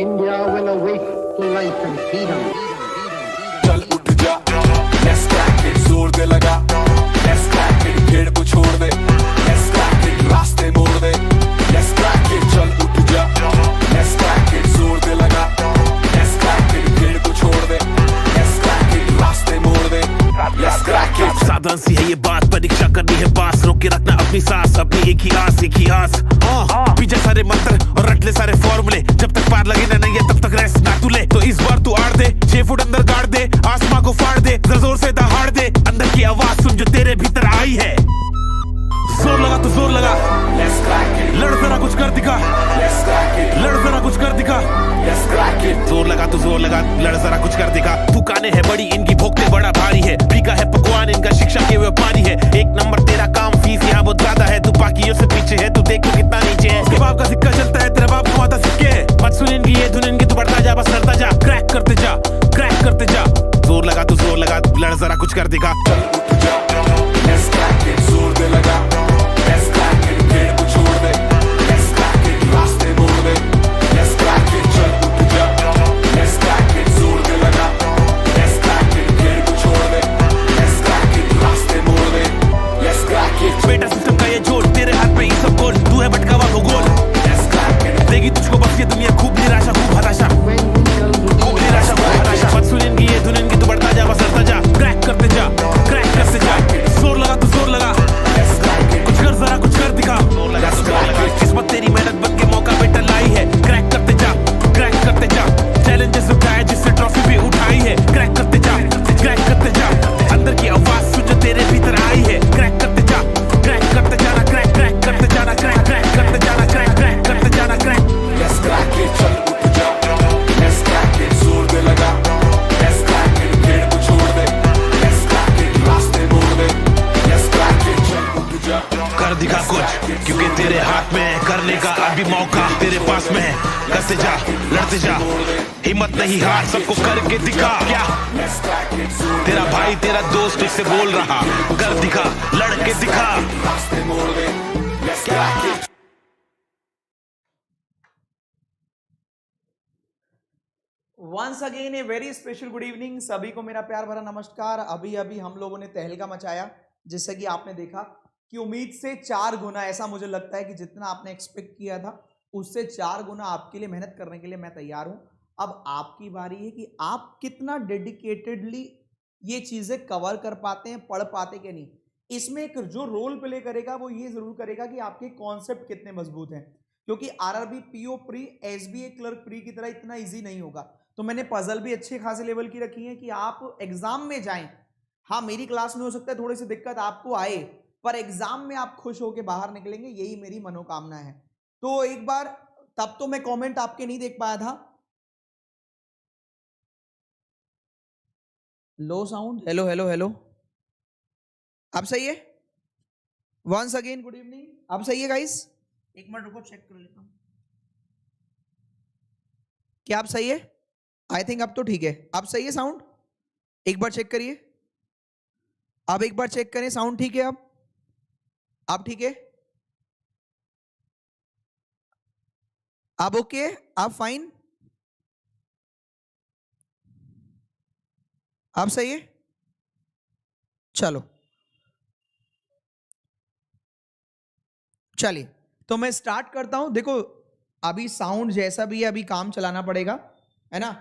India will awake to life and freedom. चल उठ जा, let's crack it, जोर दे लगा, let's crack it, भीड़ को छोड़ दे, let's crack it, रास्ते मोड़ दे, let's crack it, चल उठ जा, let's crack it, जोर दे लगा, let's crack it, भीड़ को छोड़ दे, let's crack it, रास्ते मोड़ दे, let's crack it। साधारण सी है ये बात, परीक्षा करनी है पास, रोके रखना अपनी सांस, अपनी एक ही आस पीछे सारे मंत्र और रट ले सारे फॉर्मूले, जब तक पार लगे ना नहीं है तब तक रेस्ट ना तू ले। तो इस बार तू आड़ दे, 6 फुट अंदर गाड़ दे, आसमां को फाड़ दे, जोर से दहाड़ दे, अंदर की आवाज सुन जो तेरे भीतर आई है। जोर लगा तो जोर लगा, let's crack it, लड़ जरा कुछ कर दिखा, let's crack it, लड़ जरा कुछ कर दिखा, let's crack it। जोर लगा तो जोर लगा, लड़ जरा कुछ कर दिखा। दुकानें है बड़ी इनकी, भोगते बड़ा भारी है, बिका है पकवान इनका, शिक्षा के व्यापारी है। एक नंबर तेरा काम, फीस यहाँ बहुत ज्यादा है, तू बाकियों से पीछे है, तू देख तो कितना नीचे है। उसके बाप का सिक्का चलता है, तेरा बाप कमाता सिक्के, मत सुन इनकी ये धुन इनकी, तू बढ़ता जा बस लड़ता जा, क्रैक करते जा, क्रैक करते जा। जोर लगा तो जोर लगा, लड़ जरा कुछ कर दिखा। चल उठ जा, let's crack it, जोर दे लगा, let's crack it, भीड़ को छोड़ दे, let's crack it, रास्ते मोड़ दे, let's crack it, चल उठ जा, let's crack it, जोर दे लगा, let's crack it, भीड़ को छोड़ दे, let's crack it, रास्ते मोड़ दे, let's crack it। बेटा सिस्टम का ये जोड़, तेरे हाथ में ही सब गोल, तू है भटका हुआ भूगोल, let's crack it, देगी तुझको बस ये दुनिया, खूब निराशा खूब हताशा, When we shall खूब निराशा खूब हताशा। मत सुन इनकी ये धुन इनकी, तू बढ़ता जा बस लड़ता जा, क्रैक करते जा, क्रैक करते जा। जोर लगा तो जोर लगा, let's crack it, कुछ कर जरा कुछ कर दिखा। किस्मत तेरी मेहनत बन के मौका बेटा लाई है, क्रैक करते जा, क्रैक करते जा। चैलेंजेस उठाए जिससे ट्रॉफी भी उठाई है, क्रैक करते जा, क्रैक करते जा। अंदर की आवाज सुन जो तेरे भीतर आई है, क्रैक करते जा, क्रैक करते जाना, क्रैक क्रैक करते जाना, क्रैक क्रैक करते जाना, क्रैक क्रैक करते जाना, क्रैक। let's crack it, चल उठ जा, let's crack it, जोर दे लगा, let's crack it, भीड़ को छोड़ दे, let's crack it, रास्ते मोड़ दे, let's crack it, चल उठ जा, कर दिखा कुछ, क्योंकि तेरे हाथ में है करने का अभी मौका, तेरे पास में है, करते जा, लड़ते जा, हिम्मत नहीं हार, सबको करके दिखा। क्या let's crack it, जोर तेरा भाई तेरा दोस्त तुझसे बोल रहा, कर दिखा, लड़के दिखा। रास्ते मोड़ दे, let's crack it। Once again a very special good evening, सभी को मेरा प्यार भरा नमस्कार। अभी अभी हम लोगों ने तहलका मचाया, जिससे कि आपने देखा कि उम्मीद से 4 गुना, ऐसा मुझे लगता है कि जितना आपने एक्सपेक्ट किया था उससे 4 गुना आपके लिए मेहनत करने के लिए मैं तैयार हूं। अब आपकी बारी है कि आप कितना डेडिकेटेडली ये चीजें कवर कर पाते हैं, पढ़ पाते कि नहीं। इसमें एक जो रोल प्ले करेगा वो ये जरूर करेगा कि आपके कॉन्सेप्ट कितने मजबूत हैं, क्योंकि RRB PO pre, SBA clerk pre की तरह इतना इजी नहीं होगा। तो मैंने पजल भी अच्छे खासे लेवल की रखी है कि आप एग्जाम में जाएं। हाँ, मेरी क्लास में हो सकता है थोड़ी सी दिक्कत आपको आए, पर एग्जाम में आप खुश होकर बाहर निकलेंगे, यही मेरी मनोकामना है। तो एक बार, तब तो मैं कमेंट आपके नहीं देख पाया था, low sound, hello hello hello, अब सही है? वंस अगेन गुड इवनिंग, अब सही है गाइस? एक मिनट रुको, चेक कर लेता हूं क्या आप सही है। आई थिंक अब तो ठीक है, अब सही है साउंड? एक बार चेक करिए, अब एक बार चेक करें, साउंड ठीक है? अब ठीक है, अब ओके, अब फाइन, अब सही है? चलो चलिए, तो मैं स्टार्ट करता हूं। देखो, अभी साउंड जैसा भी है, अभी काम चलाना पड़ेगा, है ना,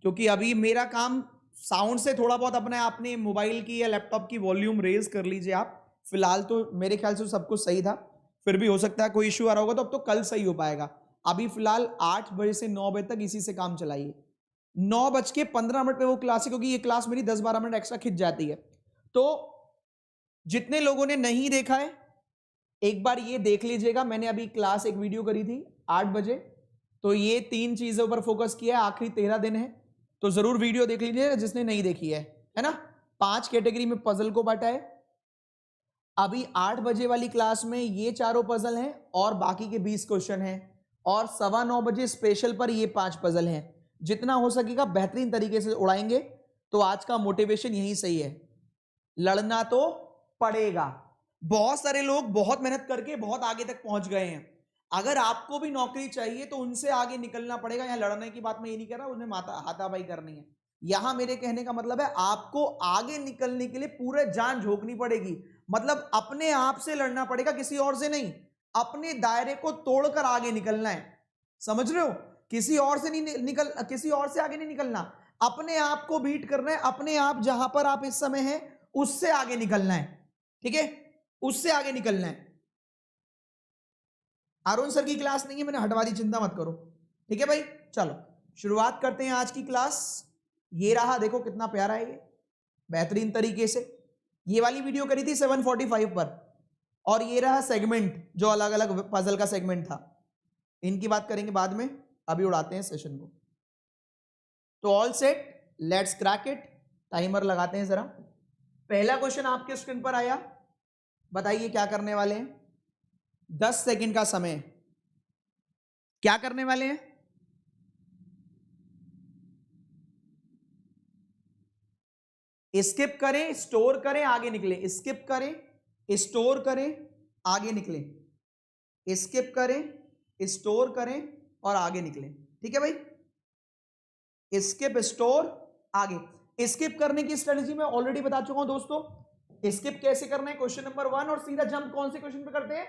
क्योंकि अभी मेरा काम साउंड से थोड़ा बहुत अपने मोबाइल की या लैपटॉप की वॉल्यूम रेज कर लीजिए आप। फिलहाल तो मेरे ख्याल से सब कुछ सही था, फिर भी हो सकता है कोई इश्यू आ रहा होगा, तो अब तो कल सही हो पाएगा। अभी फिलहाल 8 बजे से 9 बजे तक इसी से काम चलाइए। 9:15 पे वो क्लास है, क्योंकि ये क्लास मेरी 10-12 मिनट एक्स्ट्रा खिंच जाती है। तो जितने लोगों ने नहीं देखा है, एक बार ये देख लीजिएगा। मैंने अभी क्लास एक वीडियो करी थी 8 बजे, तो ये 3 चीजों पर फोकस किया है। आखिरी 13 दिन है, तो जरूर वीडियो देख लीजिएगा जिसने नहीं देखी है ना। 5 कैटेगरी में पजल को बांटा है। अभी 8 बजे वाली क्लास में ये 4 पजल हैं और बाकी के 20 क्वेश्चन हैं, और 9:15 बजे स्पेशल पर ये 5 पजल हैं। जितना हो सकेगा बेहतरीन तरीके से उड़ाएंगे। तो आज का मोटिवेशन यही सही है, लड़ना तो पड़ेगा। बहुत सारे लोग बहुत मेहनत करके बहुत आगे तक पहुंच गए हैं। अगर आपको भी नौकरी चाहिए तो उनसे आगे निकलना पड़ेगा। यहाँ लड़ने की बात मैं ये नहीं कह रहा, उन्हें हाथापाई करनी है। यहां मेरे कहने का मतलब है आपको आगे निकलने के लिए पूरे जान झोंकनी पड़ेगी, मतलब अपने आप से लड़ना पड़ेगा, किसी और से नहीं। अपने दायरे को तोड़कर आगे निकलना है, समझ रहे हो? किसी और से नहीं किसी और से आगे नहीं निकलना, अपने आप को बीट करना है। अपने आप जहां पर आप इस समय हैं उससे आगे निकलना है, ठीक है? उससे आगे निकलना है। अरुण सर की क्लास नहीं है, मैंने हटवा दी, चिंता मत करो, ठीक है भाई? चलो शुरुआत करते हैं आज की क्लास। ये रहा, देखो कितना प्यारा है ये, बेहतरीन तरीके से। ये वाली वीडियो करी थी 745 पर, और ये रहा सेगमेंट, जो अलग अलग पजल का सेगमेंट था। इनकी बात करेंगे बाद में, अभी उड़ाते हैं सेशन को। तो all set, let's crack it. Timer लगाते हैं जरा। पहला क्वेश्चन आपके स्क्रीन पर आया, बताइए क्या करने वाले हैं? 10 सेकंड का समय। क्या करने वाले हैं? स्किप करें, स्टोर करें, आगे निकले। स्किप करें, स्टोर करें, आगे निकले। स्किप करें, स्टोर करें और आगे निकले, ठीक है भाई? स्किप, स्टोर, आगे। स्किप करने की स्ट्रेटजी मैं ऑलरेडी बता चुका हूं दोस्तों। स्किप कैसे करना है, क्वेश्चन नंबर 1, और सीधा जंप कौन से क्वेश्चन पे करते हैं?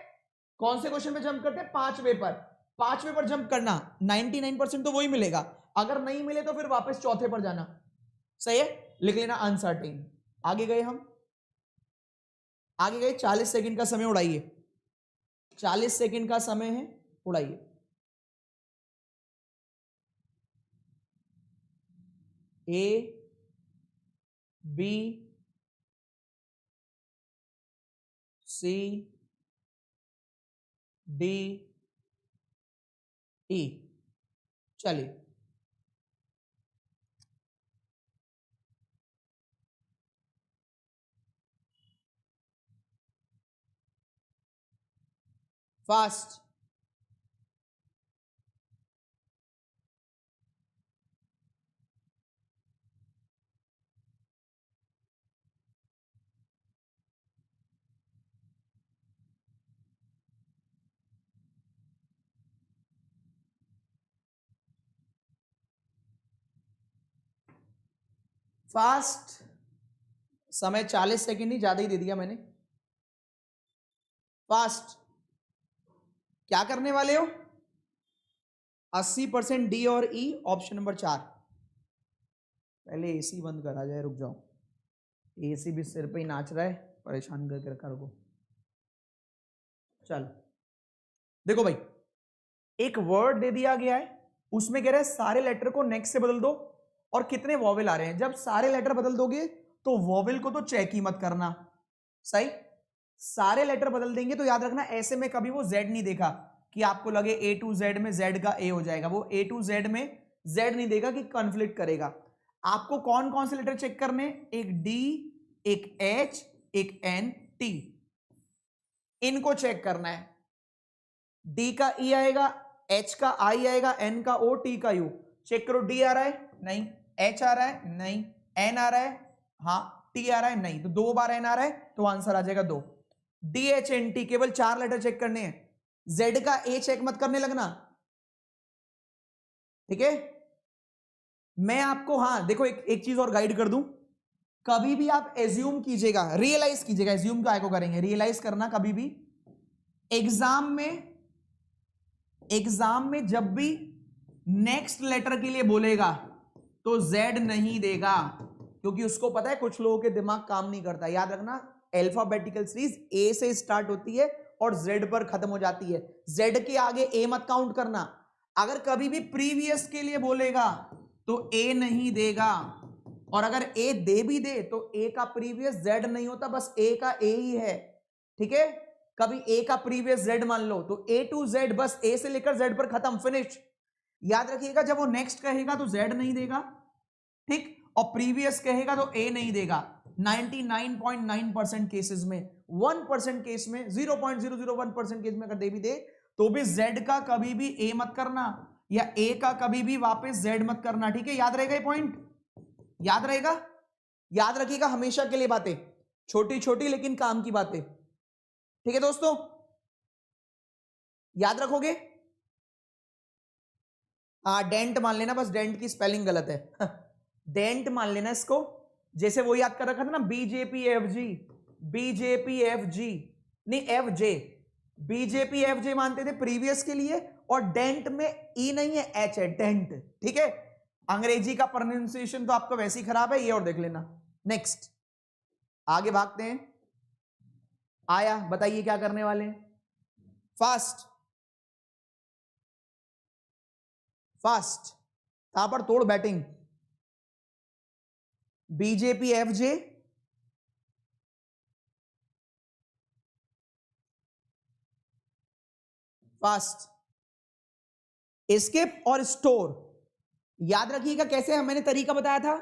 कौन से क्वेश्चन पे जंप करते हैं? 5वें पर। 5वें पर जंप करना, 99% तो वही मिलेगा। अगर नहीं मिले तो फिर वापस चौथे पर जाना, सही है? लिख लेना अनसर्टेन। आगे गए हम, आगे गए। 40 सेकंड का समय उड़ाइए। 40 सेकंड का समय है, उड़ाइए। ए, बी, सी, डी, ई। चलिए, फास्ट। फास्ट। समय 40 सेकंड ही, ज्यादा ही दे दिया मैंने। फास्ट। क्या करने वाले हो? 80% डी और ई, ऑप्शन नंबर 4। पहले एसी बंद करा जाए, रुक जाओ। एसी भी सिर पे ही नाच रहा है, परेशान करके रखा। रुको, चल देखो भाई, एक वर्ड दे दिया गया है, उसमें कह रहा है सारे लेटर को नेक्स्ट से बदल दो, और कितने वॉवेल आ रहे हैं। जब सारे लेटर बदल दोगे तो वॉवेल को तो चेक ही मत करना, सही? सारे लेटर बदल देंगे तो याद रखना, ऐसे में कभी वो जेड नहीं देखा कि आपको लगे ए टू जेड में जेड का ए हो जाएगा। वो ए टू जेड में जेड नहीं देगा कि कॉन्फ्लिक्ट करेगा। आपको कौन कौन से लेटर चेक करने? एक डी, एक एच, एक एन, टी। इनको चेक करना है। डी का ई आएगा, एच का आई आएगा, एन का ओ, टी का यू। चेक करो, डी आ रहा है? नहीं। एच आ रहा है? नहीं। एन आ रहा है? हाँ। टी आ रहा है? नहीं। तो 2 बार एन आ रहा है तो आंसर आ जाएगा 2। डी, एच, एन, टी, केवल 4 लेटर चेक करने हैं। जेड का ए चेक मत करने लगना, ठीक है? मैं आपको, हाँ देखो, एक चीज और गाइड कर दूं। कभी भी आप एज्यूम कीजिएगा, रियलाइज कीजिएगा। एज्यूम का को करेंगे, रियलाइज करना। कभी भी एग्जाम में जब भी नेक्स्ट लेटर के लिए बोलेगा तो जेड नहीं देगा, क्योंकि उसको पता है कुछ लोगों के दिमाग काम नहीं करता। याद रखना, अल्फाबेटिकल सीरीज ए से स्टार्ट होती है और जेड पर खत्म हो जाती है। जेड के आगे ए मत काउंट करना। अगर कभी भी प्रीवियस के लिए बोलेगा तो ए नहीं देगा, और अगर ए दे भी दे तो ए का प्रीवियस जेड नहीं होता, बस ए का ए ही है, ठीक है? कभी ए का प्रीवियस जेड मान लो तो ए टू जेड, बस ए से लेकर जेड पर खत्म, फिनिश। याद रखिएगा, जब वो नेक्स्ट कहेगा तो जेड नहीं देगा, ठीक? और प्रीवियस कहेगा तो ए नहीं देगा। 99.9% केसेस में, 1% केस में, 0.001% केस में अगर दे भी दे तो भी जेड का कभी भी ए मत करना, या ए का कभी भी वापस जेड मत करना, ठीक है? याद रहेगा ये पॉइंट? याद रहेगा? याद रखिएगा हमेशा के लिए बातें, छोटी छोटी लेकिन काम की बातें, ठीक है दोस्तों? याद रखोगे? हाँ, डेंट मान लेना, बस डेंट की स्पेलिंग गलत है। डेंट मान लेना इसको, जैसे वो याद कर रखा था ना, बीजेपीएफजी, बीजेपीएफजी नहीं एफजे, बीजेपीएफजे मानते थे प्रीवियस के लिए, और डेंट में ई नहीं है, एच है, डेंट। ठीक है, अंग्रेजी का प्रोनाउंसिएशन तो आपका वैसे ही खराब है, ये और देख लेना। नेक्स्ट आगे भागते हैं। आया, बताइए क्या करने वाले हैं? फास्ट फास्ट, ताबड़ तोड़ batting. BJP FJ, fast, escape और स्टोर। याद रखिएगा कैसे मैंने तरीका बताया था,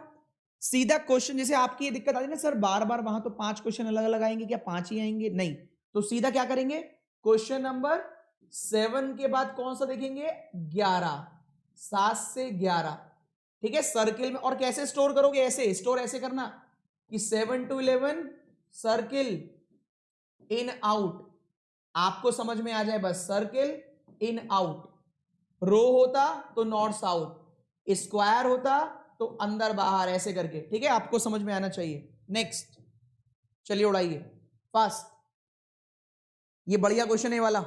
सीधा क्वेश्चन। जैसे आपकी ये दिक्कत आती है ना सर, बार बार वहां तो 5 क्वेश्चन अलग अलग आएंगे, क्या 5 ही आएंगे? नहीं, तो सीधा क्या करेंगे, क्वेश्चन नंबर 7 के बाद कौन सा देखेंगे? 11, 7 से 11। ठीक है, सर्किल में। और कैसे स्टोर करोगे? ऐसे स्टोर ऐसे करना कि 7 to 11 सर्किल इन आउट, आपको समझ में आ जाए बस। सर्किल इन आउट, रो होता तो नॉर्थ साउथ, स्क्वायर होता तो अंदर बाहर, ऐसे करके। ठीक है, आपको समझ में आना चाहिए। नेक्स्ट चलिए उड़ाइए फास्ट, ये बढ़िया क्वेश्चन है वाला।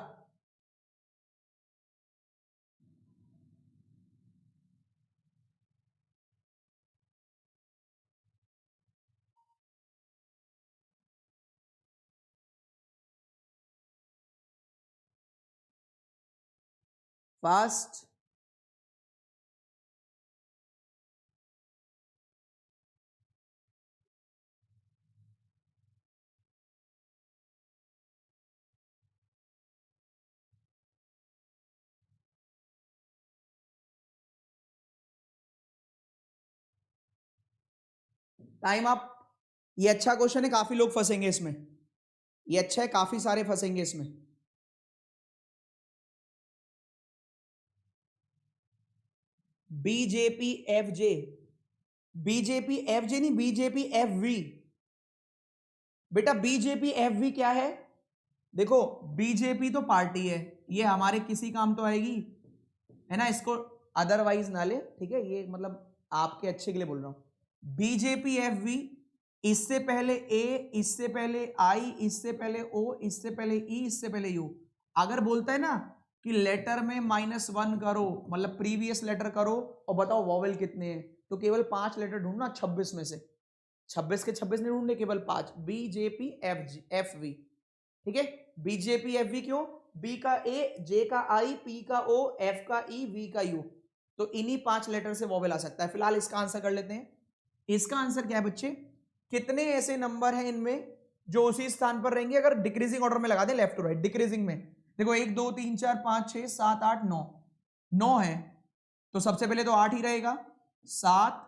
Fast, time up. ये अच्छा क्वेश्चन है, काफी लोग फंसेंगे इसमें। ये अच्छा है, काफी सारे फंसेंगे इसमें। बीजेपी एफजे, बीजेपी एफजे नहीं, बीजेपी एफवी। बेटा बीजेपी एफवी क्या है? देखो, बीजेपी तो पार्टी है, ये हमारे किसी काम तो आएगी, है ना? इसको अदरवाइज ना ले, ठीक है? ये मतलब आपके अच्छे के लिए बोल रहा हूं। बीजेपी एफवी, इससे पहले ए, इससे पहले आई, इससे पहले ओ, इससे पहले ई, इससे पहले यू। अगर बोलता है ना कि लेटर में -1 करो, मतलब प्रीवियस लेटर करो और बताओ वॉवेल कितने हैं, तो केवल 5 लेटर ढूंढना 26 में से। 26 के 26 नहीं ढूंढने, केवल 5। बीजेपी एफवी, ठीक है? बीजेपी एफवी क्यों? बी का ए, जे का आई, पी का ओ, एफ का ई, वी का यू, तो इन्हीं 5 लेटर से वॉवेल आ सकता है। फिलहाल इसका आंसर कर लेते हैं। इसका आंसर क्या है बच्चे? कितने ऐसे नंबर हैं इनमें जो उसी स्थान पर रहेंगे अगर डिक्रीजिंग ऑर्डर में लगा दें, लेफ्ट टू राइट डिक्रीजिंग में। देखो 1 2 3 4 5 6 7 8 9, 9 है तो सबसे पहले तो 8 ही रहेगा। 7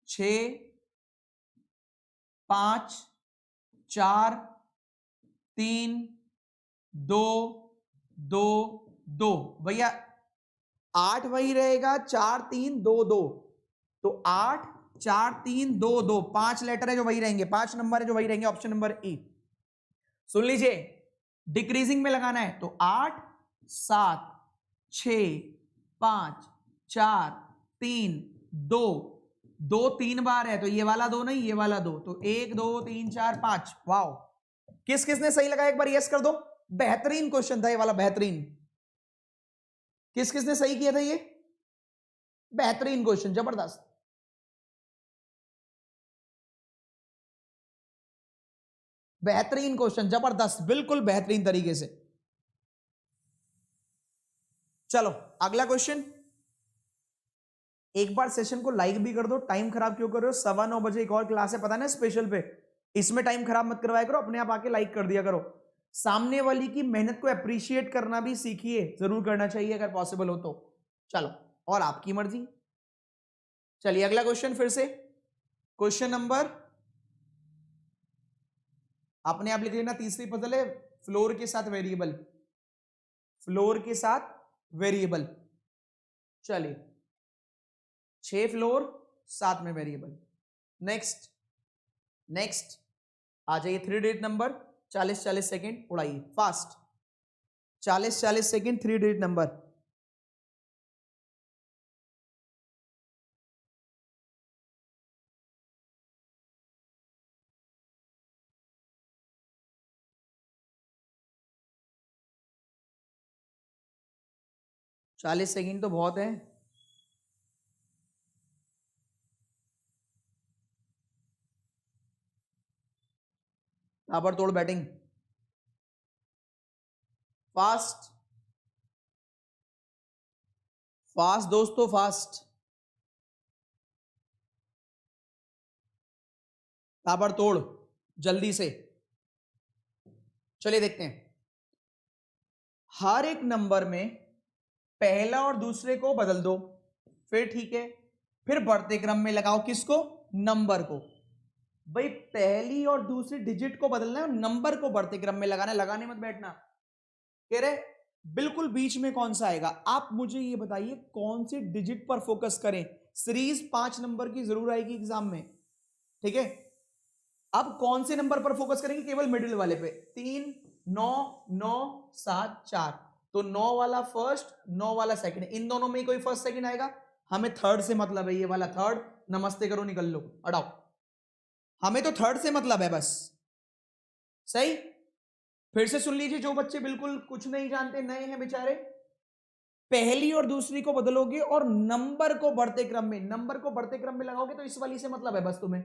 6 5 4 3 2 2 2, भैया 8 वही रहेगा, 4 3 2 2, तो 8 4 3 2 2, 5 लेटर है जो वही रहेंगे, 5 नंबर है जो वही रहेंगे। ऑप्शन नंबर ई। सुन लीजिए, डिक्रीजिंग में लगाना है तो 8 7 6 5 4 3 2 2, 3 बार है तो ये वाला 2 नहीं, ये वाला 2, तो 1 2 3 4 5। वाओ, किस किसने सही लगाया एक बार यस कर दो। बेहतरीन क्वेश्चन था ये वाला, बेहतरीन। किस किसने सही किया था ये? बेहतरीन क्वेश्चन, जबरदस्त। बेहतरीन क्वेश्चन, जबरदस्त, बिल्कुल बेहतरीन तरीके से। चलो अगला क्वेश्चन। एक बार सेशन को लाइक भी कर दो, टाइम खराब क्यों कर रहे हो? 9:15 बजे एक और क्लास है, पता ना स्पेशल पे, इसमें टाइम खराब मत करवाया करो, अपने आप आके लाइक कर दिया करो। सामने वाली की मेहनत को अप्रिशिएट करना भी सीखिए, जरूर करना चाहिए अगर पॉसिबल हो तो। चलो, और आपकी मर्जी। चलिए अगला क्वेश्चन फिर से, क्वेश्चन नंबर, अपने आप लिख लेना, तीसरी पजल है, फ्लोर के साथ वेरिएबल, फ्लोर के साथ वेरिएबल। चलिए 6 फ्लोर 7 में वेरिएबल। नेक्स्ट नेक्स्ट आ जाइए, 3 डिजिट नंबर, 40 40 सेकेंड, उड़ाइए फास्ट। 40 second 3 digit number. चालीस सेकेंड तो बहुत है। ताबड़तोड़ बैटिंग, फास्ट फास्ट दोस्तों, फास्ट, ताबड़तोड़, जल्दी से। चलिए देखते हैं। हर एक नंबर में पहला और दूसरे को बदल दो, फिर ठीक है, फिर बढ़ते क्रम में लगाओ किसको, नंबर को। भाई पहली और दूसरी डिजिट को बदलना है, नंबर को बढ़ते क्रम में लगाना है, लगाने मत बैठना। कह रहे बिल्कुल बीच में कौन सा आएगा। आप मुझे ये बताइए कौन सी डिजिट पर फोकस करें। सीरीज 5 नंबर की जरूर आएगी एग्जाम में, ठीक है। अब कौन से नंबर पर फोकस करेंगे, केवल मिडिल वाले पे। 3 9 9 7 4, तो 9 वाला फर्स्ट, 9 वाला सेकंड, इन दोनों में कोई फर्स्ट सेकंड आएगा। हमें थर्ड से मतलब है, ये वाला थर्ड, नमस्ते करो निकल लो, अड़ाओ। हमें तो थर्ड से मतलब है बस, सही। फिर से सुन लीजिए, जो बच्चे बिल्कुल कुछ नहीं जानते, नए हैं बेचारे, पहली और दूसरी को बदलोगे और नंबर को बढ़ते क्रम में, नंबर को बढ़ते क्रम में लगाओगे, तो इस वाली से मतलब है बस तुम्हें।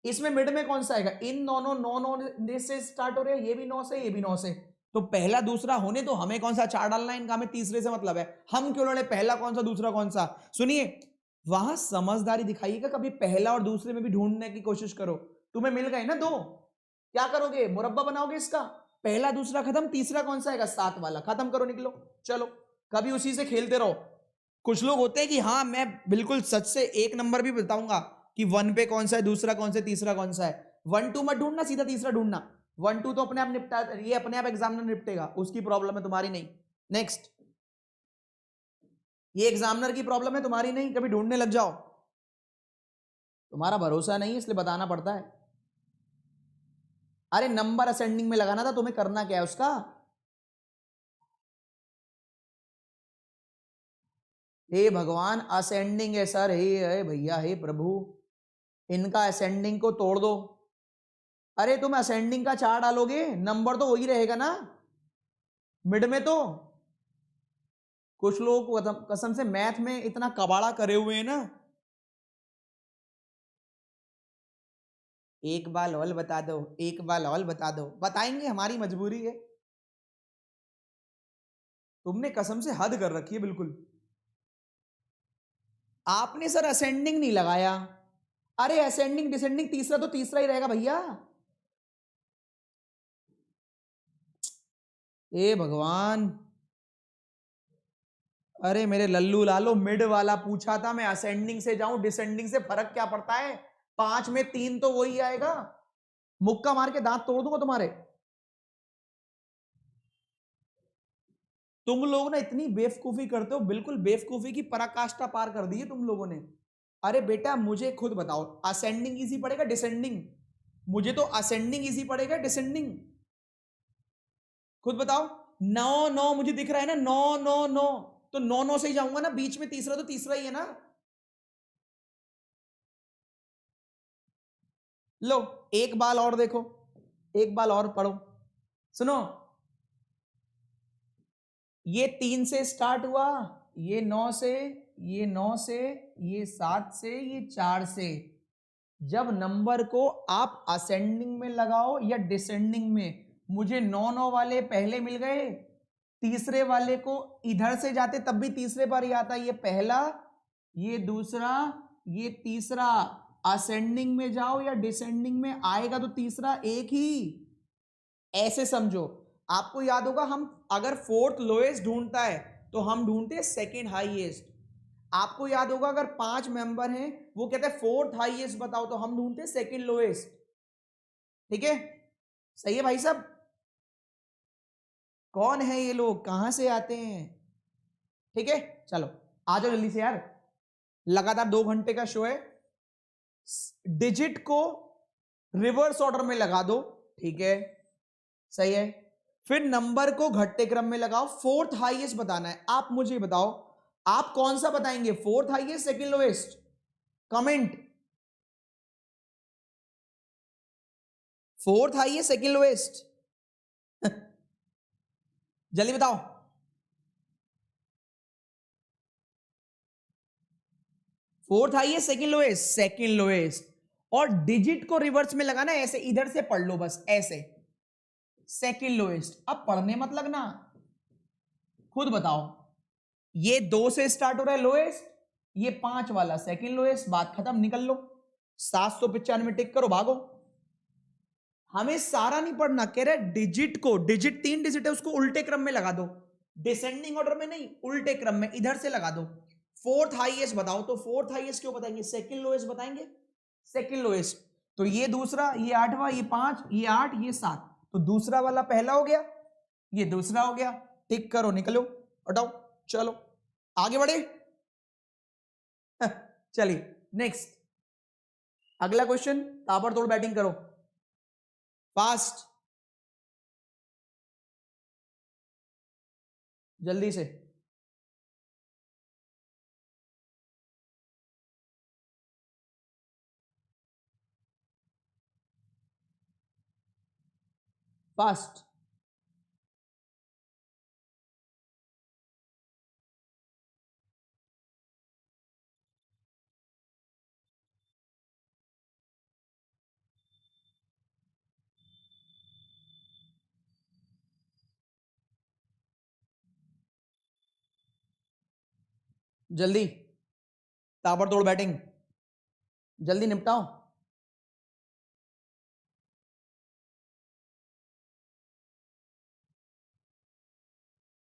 इसमें मिड में कौन सा आएगा, इन दोनों 9 से स्टार्ट हो रहे हैं, ये भी 9 से, ये भी 9 से, तो पहला दूसरा होने तो हमें कौन सा 4 डालना है, इनका हमें तीसरे से मतलब है। हम क्यों लड़े, पहला कौन सा दूसरा कौन सा। सुनिए, वहां समझदारी दिखाइएगा, कभी पहला और दूसरे में भी ढूंढने की कोशिश करो। तुम्हें मिल गए ना 2, क्या करोगे, मुरब्बा बनाओगे इसका, पहला दूसरा खत्म, तीसरा कौन सा आएगा, 7 वाला, खत्म करो निकलो। चलो कभी उसी से खेलते रहो। कुछ लोग होते हैं कि हाँ मैं बिल्कुल सच से एक नंबर भी बताऊंगा कि 1 पे कौन सा है, दूसरा कौन सा है, तीसरा कौन सा है। 1 2 मत ढूंढना, सीधा तीसरा ढूंढना। 1 2 तो अपने आप निपटा, ये अपने आप एग्जामिनर निपटेगा, उसकी प्रॉब्लम है, तुम्हारी नहीं। नेक्स्ट, ये एग्जामिनर की प्रॉब्लम है, तुम्हारी नहीं। कभी ढूंढने लग जाओ, तुम्हारा भरोसा नहीं इसलिए बताना पड़ता है। अरे नंबर असेंडिंग में लगाना था तुम्हें, करना क्या है उसका। हे भगवान, असेंडिंग है सर, हे भैया, हे प्रभु, इनका असेंडिंग को तोड़ दो। अरे तुम असेंडिंग का 4 डालोगे, नंबर तो वही रहेगा ना मिड में। तो कुछ लोग कसम से मैथ में इतना कबाड़ा करे हुए हैं ना। एक बाल और बता दो, एक बाल और बता दो, बताएंगे, हमारी मजबूरी है। तुमने कसम से हद कर रखी है बिल्कुल। आपने सर असेंडिंग नहीं लगाया। अरे असेंडिंग डिसेंडिंग, तीसरा तो तीसरा ही रहेगा भैया। ए भगवान, अरे मेरे लल्लू लालो, मिड वाला पूछा था मैं, असेंडिंग से जाऊं डिसेंडिंग से, फर्क क्या पड़ता है। 5 में 3 तो वही आएगा। मुक्का मार के दांत तोड़ दूंगा तुम्हारे। तुम लोग ना इतनी बेवकूफी करते हो, बिल्कुल बेवकूफी की पराकाष्ठा पार कर दी है तुम लोगों ने। अरे बेटा मुझे खुद बताओ, असेंडिंग इजी पड़ेगा डिसेंडिंग, मुझे तो असेंडिंग इजी पड़ेगा डिसेंडिंग, खुद बताओ। 9 9 मुझे दिख रहा है ना, 9 9 9, तो 9 9 से ही जाऊंगा ना, बीच में तीसरा तो तीसरा ही है ना। लो एक बाल और देखो, एक बाल और पढ़ो, सुनो। ये 3 से स्टार्ट हुआ, ये 9 से, ये 9 से, ये 7 से, ये 4 से। जब नंबर को आप असेंडिंग में लगाओ या डिसेंडिंग में, मुझे 9 9 वाले पहले मिल गए, तीसरे वाले को इधर से जाते तब भी तीसरे पर ही आता। ये पहला, ये दूसरा, ये तीसरा। असेंडिंग में जाओ या डिसेंडिंग में, आएगा तो तीसरा एक ही। ऐसे समझो। आपको याद होगा, हम अगर 4th लोएस्ट ढूंढता है तो हम ढूंढते हैं 2nd हाईएस्ट। आपको याद होगा अगर 5 मेंबर हैं, वो कहते हैं 4th हाईएस्ट बताओ, तो हम ढूंढते हैं 2nd लोएस्ट। ठीक है, सही है भाई साहब। कौन है ये लोग, कहां से आते हैं। ठीक है, चलो आ जाओ जल्दी से यार, लगातार 2 घंटे का शो है। डिजिट को रिवर्स ऑर्डर में लगा दो, ठीक है, सही है। फिर नंबर को घटते क्रम में लगाओ, फोर्थ हाईएस्ट बताना है। आप मुझे बताओ आप कौन सा बताएंगे, fourth highest second lowest? Comment, fourth highest second lowest? जल्दी बताओ। Fourth highest second lowest? Second lowest. और डिजिट को रिवर्स में लगाना, ऐसे इधर से पढ़ लो बस ऐसे, सेकंड लोएस्ट। अब पढ़ने मत लगना, खुद बताओ। ये 2 से स्टार्ट हो रहा है लोएस्ट, ये 5 वाला सेकंड लोएस्ट, बात खत्म, निकल लो। 795 टिक करो, भागो। हमें सारा नहीं पढ़ना, कह रहे डिजिट को, डिजिट 3 डिजिट है उसको उल्टे क्रम में लगा दो, डिसेंडिंग ऑर्डर में नहीं, उल्टे क्रम में, इधर से लगा दो। फोर्थ हाईएस्ट बताओ, तो फोर्थ हाईएस्ट क्यों बताएंगे, सेकंड लोएस्ट बताएंगे, सेकंड लोएस्ट। तो ये दूसरा, ये 8वां, ये 5, ये 8, ये 7, तो दूसरा वाला पहला हो गया, ये दूसरा हो गया, टिक करो, निकलो, हटाओ, चलो आगे बढ़े। चलिए नेक्स्ट, अगला क्वेश्चन, ताबड़तोड़ बैटिंग करो, फास्ट, जल्दी से। फास्ट, जल्दी, ताबड़तोड़ बैटिंग, जल्दी निपटाओ।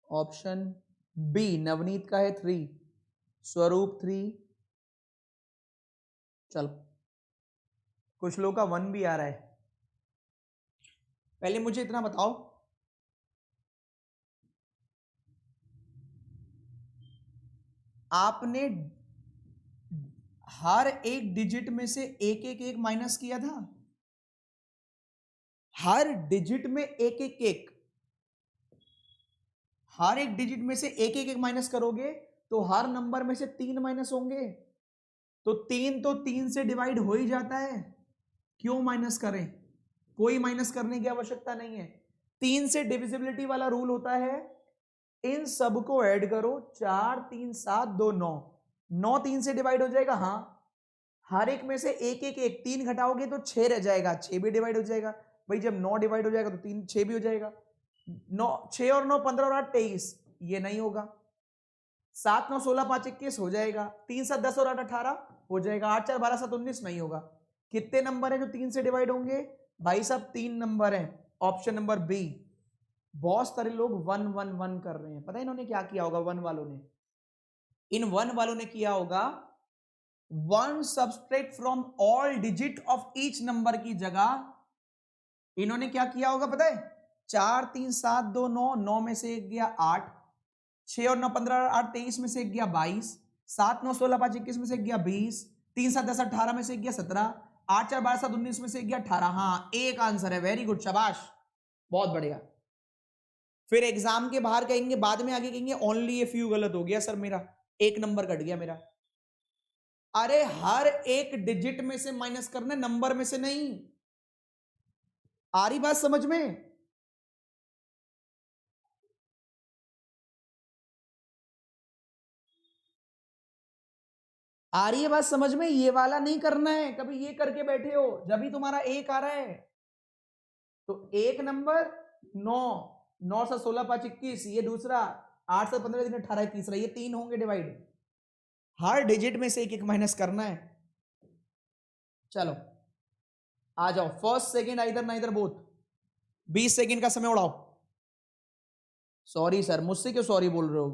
ऑप्शन बी नवनीत का है 3, स्वरूप 3, चलो कुछ लोगों का 1 भी आ रहा है। पहले मुझे इतना बताओ, आपने हर एक डिजिट में से एक एक एक माइनस किया था, हर डिजिट में एक एक एक, हर एक डिजिट में से एक एक एक माइनस करोगे तो हर नंबर में से 3 माइनस होंगे, तो 3 से डिवाइड हो ही जाता है, क्यों माइनस करें, कोई माइनस करने की आवश्यकता नहीं है। 3 से डिविजिबिलिटी वाला रूल होता है, इन सब को ऐड करो, 4 3 7 2 9, 9 3 से डिवाइड हो जाएगा, हाँ, हर एक में से एक एक एक, 3 घटाओगे तो 6 रह जाएगा, 6 भी डिवाइड हो जाएगा भाई, जब 9 डिवाइड हो जाएगा तो 3 6 भी हो जाएगा, 9 6 और 9 15 और 8 23, ये नहीं होगा, 7 9 16 5 21 हो जाएगा, 3 7 10 और 8 18 हो जाएगा, 8 4 12 7 19 नहीं होगा। कितने नंबर हैं जो 3 से डिवाइड होंगे भाई साहब, 3 नंबर हैं, ऑप्शन नंबर बी। बहुत सारे लोग 1 1 1 कर रहे हैं, पता है इन्होंने क्या किया होगा, 1 वालों ने, इन 1 वालों ने किया होगा 1 subtract from all digit of each number की जगह इन्होंने क्या किया होगा पता है, 4 3 7 2 9, 9 में से एक गया 8, 6 और 9 15 8 23 में से एक गया 22, 7 9 16 5 21 में से एक गया 20, 3 7 10 18 में से एक गया 17, 8 4 12 7 19 में से एक गया 18, हाँ एक आंसर है, वेरी गुड, शाबाश, बहुत बढ़िया। फिर एग्जाम के बाहर कहेंगे, बाद में आगे कहेंगे ओनली ए फ्यू गलत हो गया सर, मेरा 1 नंबर कट गया मेरा। अरे हर एक डिजिट में से माइनस करना, नंबर में से नहीं, आ रही बात समझ में? आ रही है बात समझ में? ये वाला नहीं करना है, कभी ये करके बैठे हो जब भी तुम्हारा 1 आ रहा है, तो 1 नंबर 9, 9 से 16 5 21, ये दूसरा 8 से 15 दिन 18 तीसरा, ये 3 होंगे डिवाइड, हर डिजिट में से एक एक माइनस करना है। चलो आ जाओ, first second either neither both, 20 second का समय उड़ाओ। सॉरी सर, मुझसे क्यों सॉरी बोल रहे हो,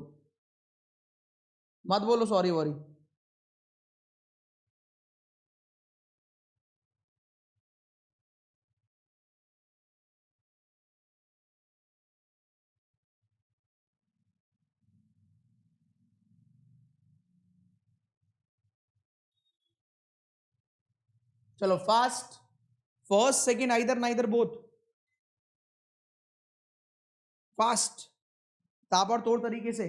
मत बोलो सॉरी वॉरी। चलो fast, first second either neither both, fast, ताबड़ तोड़ तरीके से।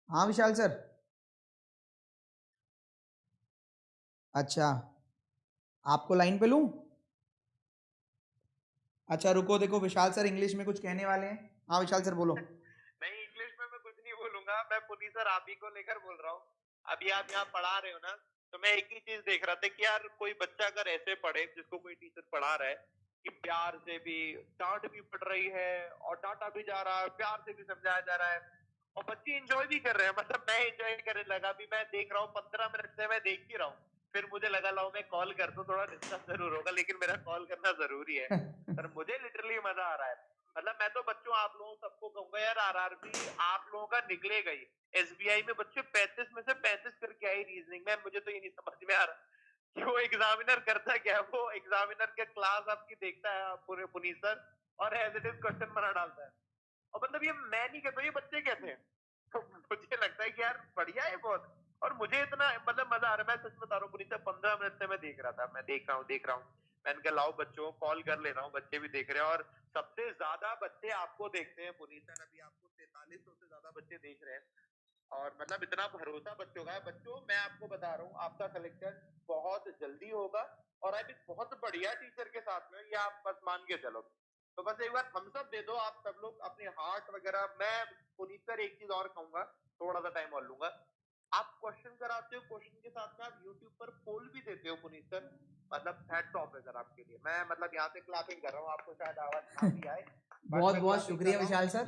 हाँ विशाल सर। अच्छा, आपको लाइन पे लूं? अच्छा रुको, देखो विशाल सर इंग्लिश में कुछ कहने वाले हैं। हाँ विशाल सर बोलो। नहीं, इंग्लिश में मैं कुछ नहीं बोलूंगा। मैं पुनीत सर आप ही को लेकर बोल रहा हूँ। अभी आप यहाँ पढ़ा रहे हो ना, तो मैं एक ही चीज देख रहा था कि यार कोई बच्चा अगर ऐसे पढ़े, जिसको कोई टीचर पढ़ा रहा है कि प्यार से भी, डांट भी पड़ रही है और डांटा भी जा रहा है, प्यार से भी समझाया जा रहा है और बच्चे एंजॉय भी कर रहे हैं। मतलब मैं एंजॉय करने लगा। अभी मैं देख रहा हूँ 15 मिनट से मैं देख ही रहा हूँ। फिर मुझे लगा लाओ मैं कॉल कर दूं, थोड़ा डिस्टर्ब जरूर होगा लेकिन मेरा कॉल करना जरूरी है। पर मुझे लिटरली मजा आ रहा है। मतलब मैं तो बच्चों आप लोगों सबको कहूंगा यार, आरआरबी आप लोगों का निकलेगा ही। एसबीआई में बच्चे 35 में से 35 करके आई रीजनिंग में। मुझे तो ये नहीं समझ में आ रहा कि वो एग्जामिनर करता क्या है। वो एग्जामिनर के क्लास आपकी देखता है पूरे पुनीत सर और एज इट इज क्वेश्चन बना डालता है। और मतलब ये मैं नहीं कहता, ये बच्चे कहते हैं। तो मुझे लगता है कि यार बढ़िया है बहुत। और मुझे इतना मतलब मजा आ रहा है। मैं सच बता रहा हूँ पुनीत सर, 15 मिनट से मैं देख रहा था। मैं देख रहा हूँ। मैंने कहा लाओ बच्चों कॉल कर ले रहा हूँ, बच्चे भी देख रहे हैं। और सबसे ज्यादा बच्चे आपको देखते हैं पुनीत सर। अभी आपको 4300 से ज्यादा बच्चे देख रहे हैं और मतलब इतना भरोसा बच्चों का है। बच्चों मैं आपको बता रहा हूँ, आपका सिलेक्शन बहुत जल्दी होगा और आप एक बहुत बढ़िया टीचर के साथ में, ये आप बस मान के चलो। तो बस एक बार थम्स अप दे दो आप सब लोग अपने हार्ट वगैरह। मैं पुनीत सर एक चीज और कहूंगा, थोड़ा सा टाइम और लूंगा। आप क्वेश्चन कराते हो, क्वेश्चन के साथ में आप यूट्यूब पर पोल भी देते हो पुनीत सर। मतलब हैट्स ऑफ है सर आपके लिए। मैं मतलब यहाँ से क्लैपिंग कर रहा हूँ। आपको शायद आवाज ना भी आए बहुत बहुत शुक्रिया विशाल सर।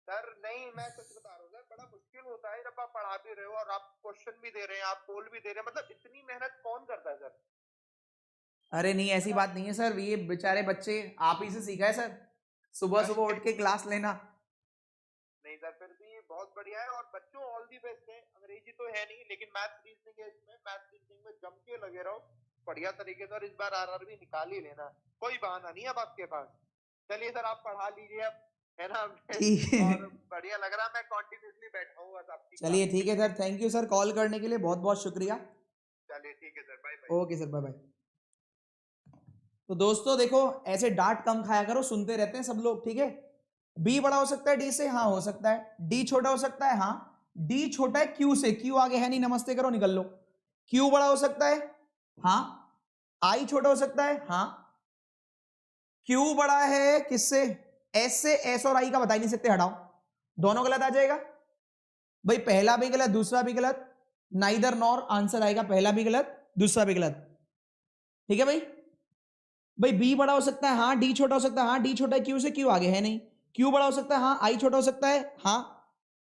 सर। नहीं, मैं सच बता रहा हूँ सर, बड़ा मुश्किल होता है जब आप पढ़ा भी रहे हो और आप क्वेश्चन भी दे रहे हैं, आप पोल भी दे रहे हैं। मतलब इतनी मेहनत कौन करता है सर? अरे नहीं ऐसी बात नहीं है सर, ये बेचारे बच्चे आप ही से सीखा है सर, सुबह सुबह उठ के क्लास लेना। नहीं सर, फिर भी बहुत बढ़िया है। और बच्चों ऑल दी बेस्ट है। अंग्रेजी तो है नहीं लेकिन मैथ रीजनिंग है इसमें। मैथ रीजनिंग में जम के लगे रहो बढ़िया तरीके से और इस बार आरआरबी निकाल ही लेना। कोई बहाना नहीं अब आपके पास। चलिए सर आप पढ़ा लीजिए अब, है ना। ठीक है, और बढ़िया लग रहा है। मैं कंटिन्यूअसली बैठा हूँ बस आपकी चलिए क्लास ठीक है sir, thank you sir call करने के लिए, बहुत बहुत शुक्रिया। चलिए ठीक है sir, bye bye. Okay sir, bye bye. तो दोस्तों देखो, ऐसे डांट कम खाया करो, सुनते रहते हैं सब लोग, ठीक है। बी बड़ा हो सकता है डी से, हाँ हो सकता है। डी छोटा हो सकता है, हाँ। डी छोटा है क्यू से, क्यू आगे है नहीं, नमस्ते करो निकल लो। क्यू बड़ा हो सकता है, हाँ। आई छोटा हो सकता है, हाँ। क्यू बड़ा है किससे? एस से। एस और आई का बता ही नहीं सकते, हटाओ, दोनों गलत आ जाएगा भाई। पहला भी गलत, दूसरा भी गलत, नाइदर नॉर आंसर आएगा। पहला भी गलत, दूसरा भी गलत, ठीक है भाई। भाई बी बड़ा हो सकता है, हाँ। डी छोटा हो सकता है, हाँ। डी छोटा है क्यू से, क्यू आगे है नहीं। क्यू बड़ा हो सकता है, हाँ। आई छोटा हो सकता है, हाँ।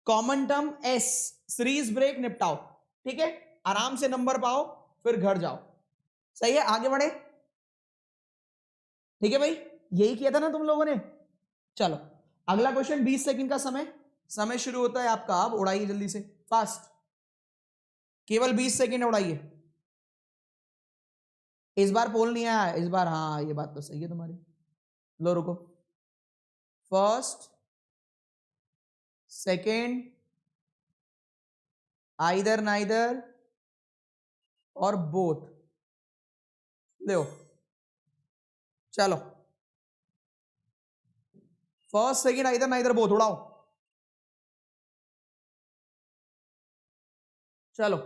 Common terms, series break निपटाओ, ठीक है। आराम से नंबर पाओ फिर घर जाओ, सही है। आगे बढ़े, ठीक है भाई, यही किया था ना तुम लोगों ने। चलो अगला क्वेश्चन, 20 सेकंड का समय शुरू होता है आपका। अब उड़ाइए जल्दी से, फास्ट, केवल 20 सेकंड उड़ाइए। इस बार पोल नहीं आया इस बार, हाँ ये बात तो सही है तुम्हारी। लो रुको, फर्स्ट, सेकेंड, आइदर नाइदर और बोथ, लो चलो। First second either neither both उड़ाओ, चलो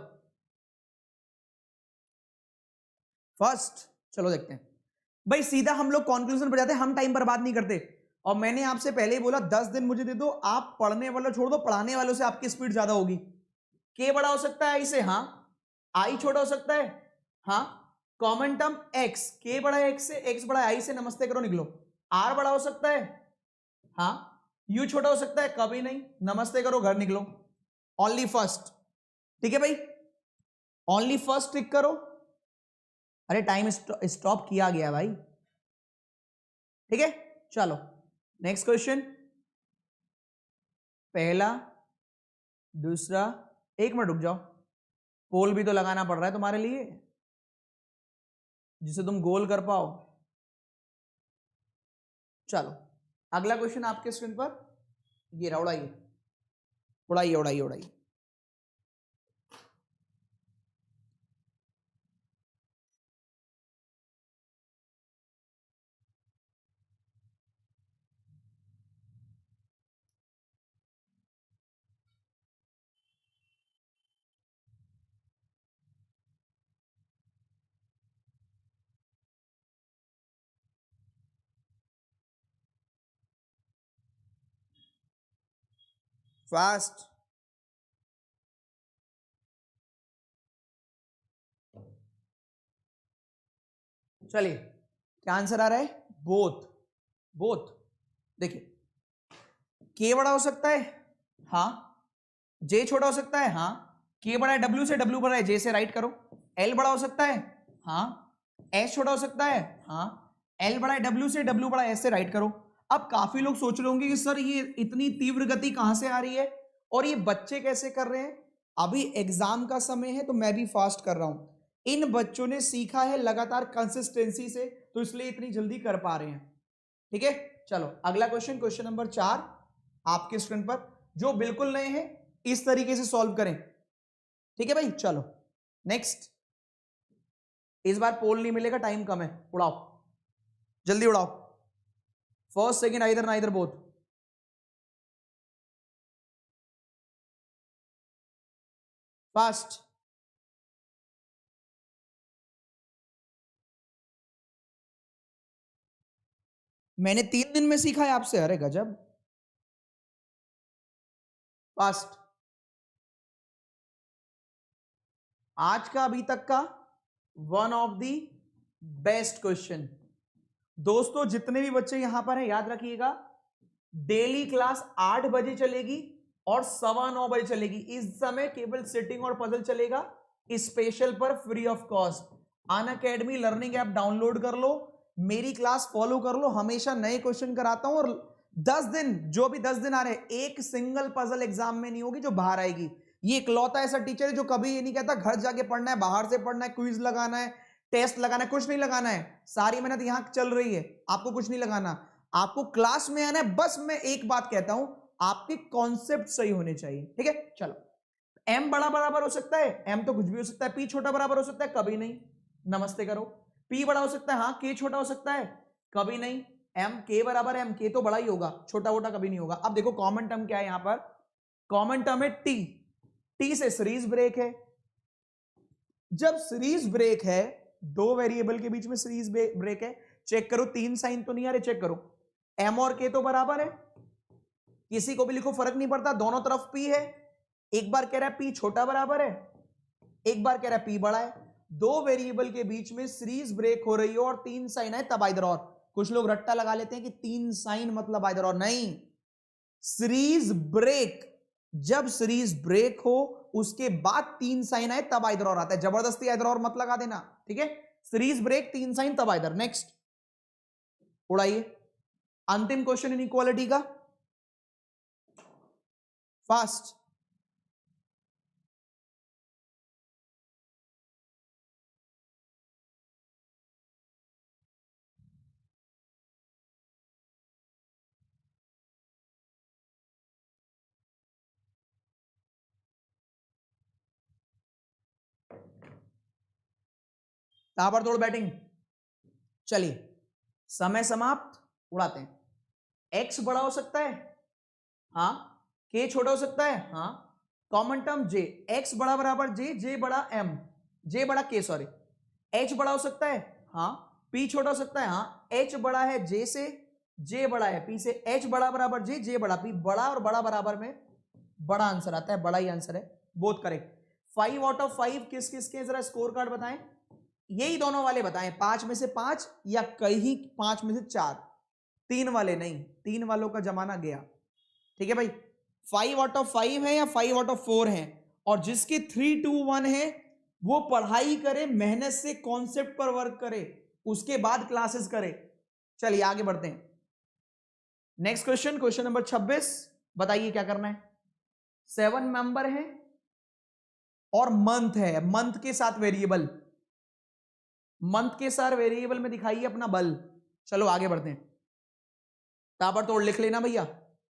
फर्स्ट। चलो देखते हैं भाई, सीधा हम लोग कंक्लूजन पर जाते हैं, हम टाइम बर्बाद नहीं करते। और मैंने आपसे पहले ही बोला 10 दिन मुझे दे दो, आप पढ़ने वालों छोड़ दो, पढ़ाने वालों से आपकी स्पीड ज्यादा होगी। के बड़ा हो सकता है आई से, हाँ। आई छोटा हो सकता है, हाँ। कॉमन टर्म एक्स, के बड़ा है एक्स से, एक्स बड़ा है आई से, नमस्ते करो निकलो। आर बड़ा हो सकता है, हाँ। यू छोटा हो सकता है, कभी नहीं, नमस्ते करो घर निकलो। ओनली फर्स्ट, ठीक है भाई, ओनली फर्स्ट टिक करो। अरे टाइम स्टॉप किया गया भाई, ठीक है। चलो नेक्स्ट क्वेश्चन, पहला, दूसरा, एक मिनट रुक जाओ, पोल भी तो लगाना पड़ रहा है तुम्हारे लिए जिसे तुम गोल कर पाओ। चलो अगला क्वेश्चन आपके स्क्रीन पर ये रहा, उड़ाइए उड़ाइए उड़ाइए उड़ाइए। फास्ट। चलिए क्या आंसर आ रहा है? बोथ। बोथ। देखिए के बड़ा हो सकता है, हाँ। जे छोटा हो सकता है, हाँ। के बड़ा है डब्ल्यू से, डब्ल्यू बड़ा है जे से, राइट करो। एल बड़ा हो सकता है, हाँ। एस छोटा हो सकता है, हाँ। एल बड़ा है डब्ल्यू से, डब्ल्यू बड़ा है एस से, राइट करो। अब काफी लोग सोच रहे होंगे कि सर ये इतनी तीव्र गति कहां से आ रही है और ये बच्चे कैसे कर रहे हैं। अभी एग्जाम का समय है तो मैं भी फास्ट कर रहा हूं। इन बच्चों ने सीखा है लगातार कंसिस्टेंसी से, तो इसलिए इतनी जल्दी कर पा रहे हैं। ठीक है, चलो अगला क्वेश्चन, क्वेश्चन नंबर 4 आपके स्क्रीन पर, जो बिल्कुल नए हैं इस तरीके से सॉल्व करें। ठीक है भाई, चलो नेक्स्ट। इस बार पोल नहीं मिलेगा, टाइम कम है, उड़ाओ जल्दी उड़ाओ। First second either neither both. Fast. मैंने 3 दिन में सीखा है आपसे, अरे गजब। फास्ट। आज का अभी तक का one of the best question. दोस्तों जितने भी बच्चे यहां पर हैं याद रखिएगा, डेली क्लास 8 बजे चलेगी और 9:15 बजे चलेगी। इस समय केवल सिटिंग और पजल चलेगा, स्पेशल पर free of cost. Unacademy learning app download कर लो, मेरी क्लास फॉलो कर लो, हमेशा नए क्वेश्चन कराता हूं। और 10 दिन, जो भी 10 दिन आ रहे हैं, एक सिंगल पजल एग्जाम में नहीं होगी जो बाहर आएगी। ये इकलौता ऐसा टीचर है जो कभी ये नहीं कहता घर जाके पढ़ना है, बाहर से पढ़ना है, क्विज लगाना है, टेस्ट लगाना है, कुछ नहीं लगाना है। सारी मेहनत यहां चल रही है, आपको कुछ नहीं लगाना, आपको क्लास में आना है। बस मैं एक बात कहता हूं, आपके कॉन्सेप्ट सही होने चाहिए। ठीक है, चलो। एम बड़ा बराबर हो सकता है, एम तो कुछ भी हो सकता है। पी छोटा बराबर हो सकता है, कभी नहीं, नमस्ते करो। पी बड़ा हो सकता है, हाँ। के छोटा हो सकता है, कभी नहीं। एम के बराबर है, एम के तो बड़ा ही होगा, छोटा वोटा कभी नहीं होगा। अब देखो कॉमन टर्म क्या है यहां पर, कॉमन टर्म है टी। टी से सीरीज ब्रेक है। जब सीरीज ब्रेक है, दो वेरिएबल के बीच में सीरीज ब्रेक है, चेक करो 3 साइन तो नहीं आ रहे, चेक करो। एम और के तो बराबर है, किसी को भी लिखो फर्क नहीं पड़ता, दोनों तरफ पी है। एक बार कह रहा है पी छोटा बराबर है, एक बार कह रहा है पी बड़ा है। दो वेरिएबल के बीच में सीरीज ब्रेक हो रही हो और 3 साइन है, तब आइदर और। कुछ लोग रट्टा लगा लेते हैं कि 3 साइन मतलब आइदर और, नहीं। सीरीज ब्रेक, जब सीरीज ब्रेक हो उसके बाद 3 साइन आए तब आइदर और आता है। जबरदस्ती आइदर और मत लगा देना, ठीक है। सीरीज ब्रेक 3 साइन तब आइदर। नेक्स्ट उड़ाइए अंतिम क्वेश्चन इनइक्वालिटी का, फास्ट। ताबड़तोड़ बैटिंग। चलिए समय समाप्त, उड़ाते हैं। एक्स बड़ा हो सकता है, हाँ। के छोटा हो सकता है, हाँ। कॉमन टर्म जे, एक्स बड़ा बराबर जे, जे बड़ा एम, जे बड़ा के, सॉरी। एच बड़ा हो सकता है, हाँ। पी छोटा हो सकता है, हाँ। एच बड़ा है जे से, जे बड़ा है पी से। एच बड़ा बराबर जे, जे बड़ा पी। बड़ा और बड़ा बराबर में बड़ा आंसर आता है, बड़ा ही आंसर है, बोथ करेक्ट। 5 आउट ऑफ 5 किस किसके, जरा स्कोर कार्ड बताएं। यही दोनों वाले बताएं, 5 में से 5 या कहीं 5 में से 4। 3 वाले नहीं, 3 वालों का जमाना गया। ठीक है भाई, 5 आउट ऑफ 5 है या 5 आउट ऑफ 4 है। और जिसके 3, 2, 1 है वो पढ़ाई करे, मेहनत से कॉन्सेप्ट पर वर्क करे, उसके बाद क्लासेस करे। चलिए आगे बढ़ते हैं। नेक्स्ट क्वेश्चन, क्वेश्चन नंबर 26, बताइए क्या करना है। 7 मेंबर है और मंथ है, मंथ के साथ वेरिएबल, मंथ के साथ वेरिएबल में दिखाइए अपना बल। चलो आगे बढ़ते हैं, ताबड़तोड़ लिख लेना भैया।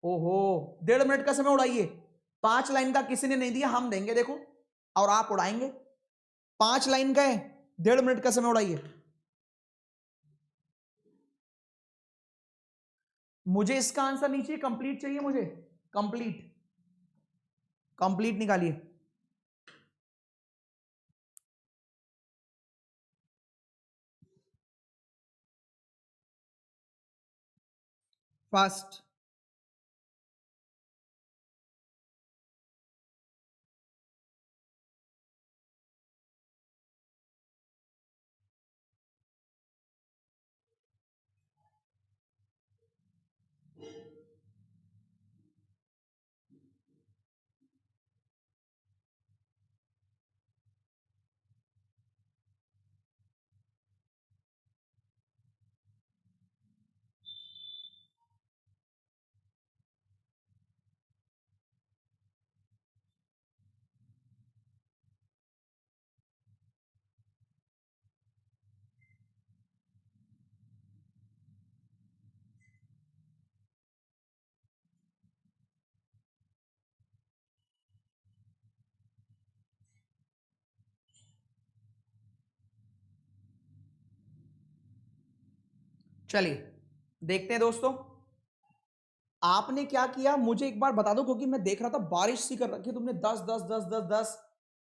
ओहो 1.5 मिनट का समय उड़ाइए। 5 लाइन का किसी ने नहीं दिया, हम देंगे देखो, और आप उड़ाएंगे। 5 लाइन का है, 1.5 मिनट का समय उड़ाइए। मुझे इसका आंसर नीचे कंप्लीट चाहिए, मुझे कंप्लीट, कंप्लीट निकालिए। फास्ट। चलिए देखते हैं दोस्तों, आपने क्या किया मुझे एक बार बता दो, क्योंकि मैं देख रहा था बारिश सी कर रखी है तुमने। 10 10 10 10 10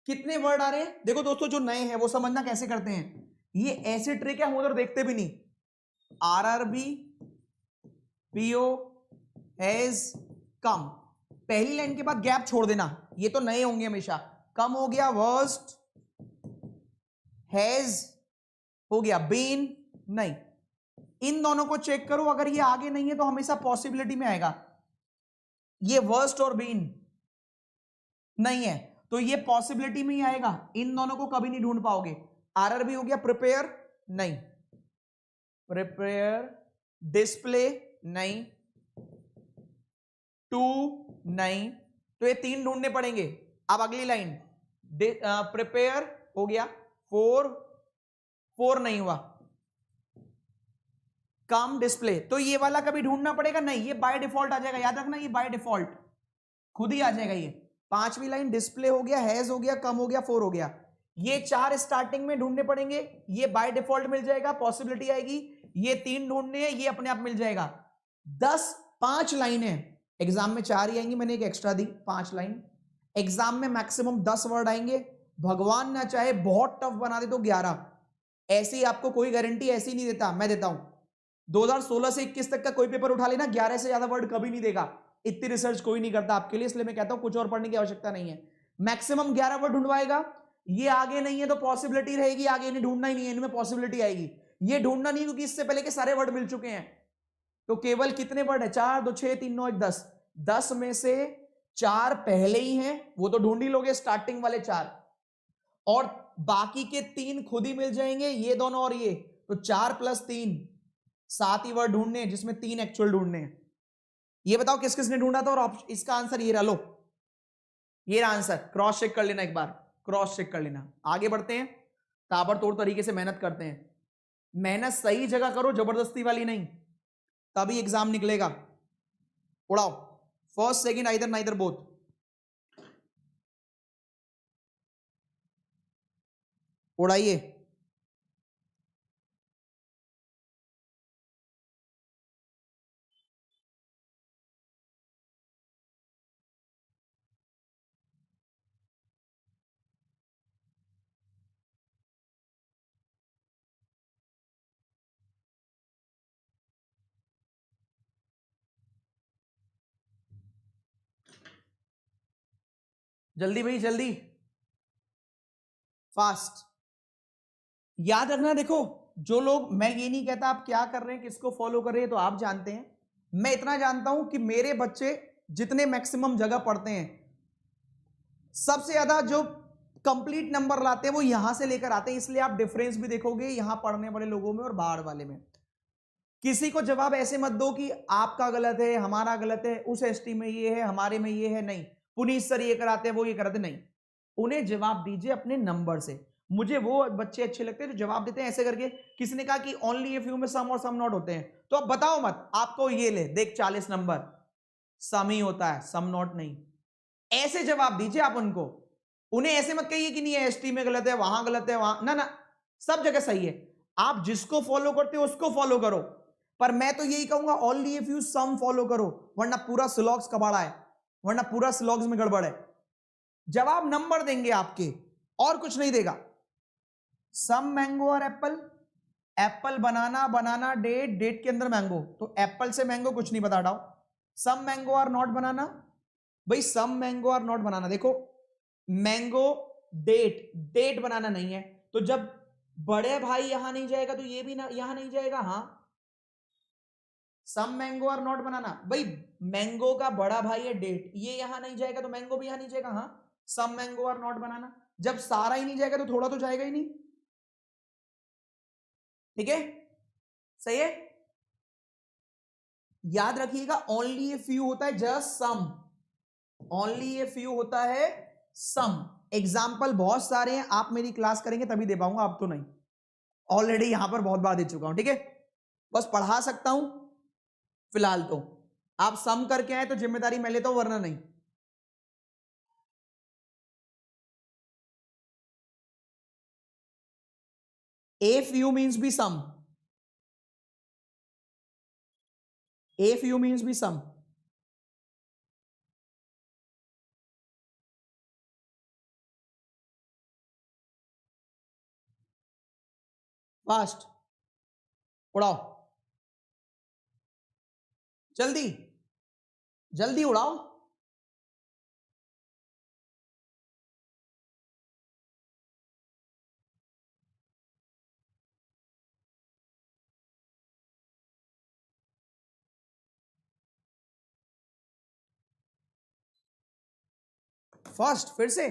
कितने वर्ड आ रहे हैं? देखो दोस्तों, जो नए हैं वो समझना कैसे करते हैं। ये ऐसी ट्रिक है हम उधर देखते भी नहीं। RRB PO हैज कम, पहली लाइन के बाद गैप छोड़ देना, ये तो नए होंगे हमेशा। कम हो गया वर्स्ट, हैज हो गया बीन नहीं। इन दोनों को चेक करो, अगर ये आगे नहीं है तो हमेशा पॉसिबिलिटी में आएगा। ये वर्स्ट और बीन नहीं है तो ये पॉसिबिलिटी में ही आएगा, इन दोनों को कभी नहीं ढूंढ पाओगे। RRB हो गया प्रिपेयर नहीं, प्रिपेयर डिस्प्ले नहीं, टू नहीं, तो ये 3 ढूंढने पड़ेंगे। अब अगली लाइन प्रिपेयर हो गया, 4 नहीं हुआ, कम डिस्प्ले, तो ये वाला कभी ढूंढना पड़ेगा नहीं, ये बाय डिफॉल्ट आ जाएगा। याद रखना ये बाय डिफॉल्ट खुद ही आ जाएगा। ये 5वीं लाइन डिस्प्ले हो गया, हैज हो गया, कम हो गया, 4 हो गया। ये 4 स्टार्टिंग में ढूंढने पड़ेंगे, ये बाय डिफॉल्ट मिल जाएगा, पॉसिबिलिटी आएगी। ये 3 ढूंढने हैं, ये अपने आप मिल जाएगा। 5 लाइनें एग्जाम में 4 ही आएंगी, मैंने एक एक्स्ट्रा दी 5 लाइन। एग्जाम में मैक्सिमम 10 वर्ड आएंगे, भगवान ना चाहे बहुत टफ बना दे तो 11। ऐसी आपको कोई गारंटी ऐसी नहीं देता, मैं देता हूं। 2016 से 21 तक का कोई पेपर उठा लेना, 11 से ज्यादा वर्ड कभी नहीं देगा। इतनी रिसर्च कोई नहीं करता आपके लिए, इसलिए मैं कहता हूं कुछ और पढ़ने की आवश्यकता नहीं है। मैक्सिमम 11 वर्ड ढूंढवाएगा। ये आगे नहीं है तो पॉसिबिलिटी रहेगी, आगे इन्हें ढूंढना ही नहीं है, इनमें पॉसिबिलिटी आएगी। ये ढूंढना नहीं क्योंकि इससे पहले के सारे वर्ड मिल चुके हैं। तो केवल कितने वर्ड है? 4 2 6 3 9 1 10। 10 में से 4 पहले ही हैं, वो तो ढूंढ ही लोगे, स्टार्टिंग वाले 4, और बाकी के 3 खुद ही मिल जाएंगे, ये दोनों और ये। तो 4 + 3 7 ही वर्ड ढूंढने हैं, जिसमें 3 एक्चुअल ढूंढने हैं। ये बताओ किस किसने ढूंढा था, और इसका आंसर ये रहा। लो ये रहा आंसर, क्रॉस चेक कर लेना, एक बार क्रॉस चेक कर लेना। आगे बढ़ते हैं, ताबड़तोड़ तरीके से मेहनत करते हैं। मेहनत सही जगह करो, जबरदस्ती वाली नहीं, तभी एग्जाम निकलेगा। उड़ाओ, first second either neither both. उड़ाइए। जल्दी भाई जल्दी, फास्ट। याद रखना, देखो जो लोग, मैं ये नहीं कहता आप क्या कर रहे हैं, किसको फॉलो कर रहे हैं, तो आप जानते हैं। मैं इतना जानता हूं कि मेरे बच्चे जितने मैक्सिमम जगह पढ़ते हैं, सबसे ज्यादा जो कंप्लीट नंबर लाते हैं वो यहां से लेकर आते हैं। इसलिए आप डिफरेंस भी देखोगे यहां पढ़ने वाले लोगों में और बाहर वाले में। किसी को जवाब ऐसे मत दो कि आपका गलत है, हमारा गलत है, उस एसटी में ये है, हमारे में ये है, नहीं। पुनीत सर ये कराते हैं, वो ये कराते, नहीं। उन्हें जवाब दीजिए अपने नंबर से। मुझे वो बच्चे अच्छे लगते हैं जो जवाब देते हैं ऐसे करके। किसी ने कहा कि ओनली ए फ्यू में सम और सम नॉट होते हैं, तो अब बताओ मत, आपको ये ले देख 40 नंबर सम ही होता है, सम नॉट नहीं। ऐसे जवाब दीजिए आप उनको। उन्हें ऐसे मत कहिए कि नहीं एसटी में गलत है, वहां गलत है, वहां ना, सब जगह सही है। आप जिसको फॉलो करते हो उसको फॉलो करो, पर मैं तो यही कहूंगा only a few some follow करो, वरना पूरा सिलॉग्स कबाड़ा है, वरना पूरा सिलॉग्स में गड़बड़ है। जवाब नंबर देंगे आपके, और कुछ नहीं देगा। सम मैंगो और एप्पल, एप्पल बनाना, बनाना डेट, डेट के अंदर मैंगो, तो एप्पल से मैंगो कुछ नहीं बता डाओ। सम मैंगो और नॉट बनाना, भाई सम मैंगो और नॉट बनाना, देखो मैंगो डेट, डेट बनाना नहीं है, तो जब बड़े भाई यहां नहीं जाएगा तो ये भी ना यहां नहीं जाएगा। हाँ, सम मैंगो और नॉट बनाना, भाई मैंगो का बड़ा भाई है डेट, ये यहां नहीं जाएगा तो मैंगो भी यहां नहीं जाएगा। हाँ, सम मैंगो और नॉट बनाना, जब सारा ही नहीं जाएगा तो थोड़ा तो जाएगा ही नहीं। ठीक है, सही है। याद रखिएगा ओनली ए फ्यू होता है just some, only a few होता है सम। एग्जाम्पल बहुत सारे हैं, आप मेरी क्लास करेंगे तभी दे पाऊंगा, आप तो नहीं, ऑलरेडी यहां पर बहुत बार दे चुका हूं। ठीक है, बस पढ़ा सकता हूं फिलहाल। तो आप सम करके आए तो जिम्मेदारी मैं लेता हूं, वरना नहीं। ए फ्यू मीन्स भी सम, ए फ्यू मीन्स भी सम. फास्ट उड़ाओ, जल्दी जल्दी उड़ाओ. फर्स्ट फिर से.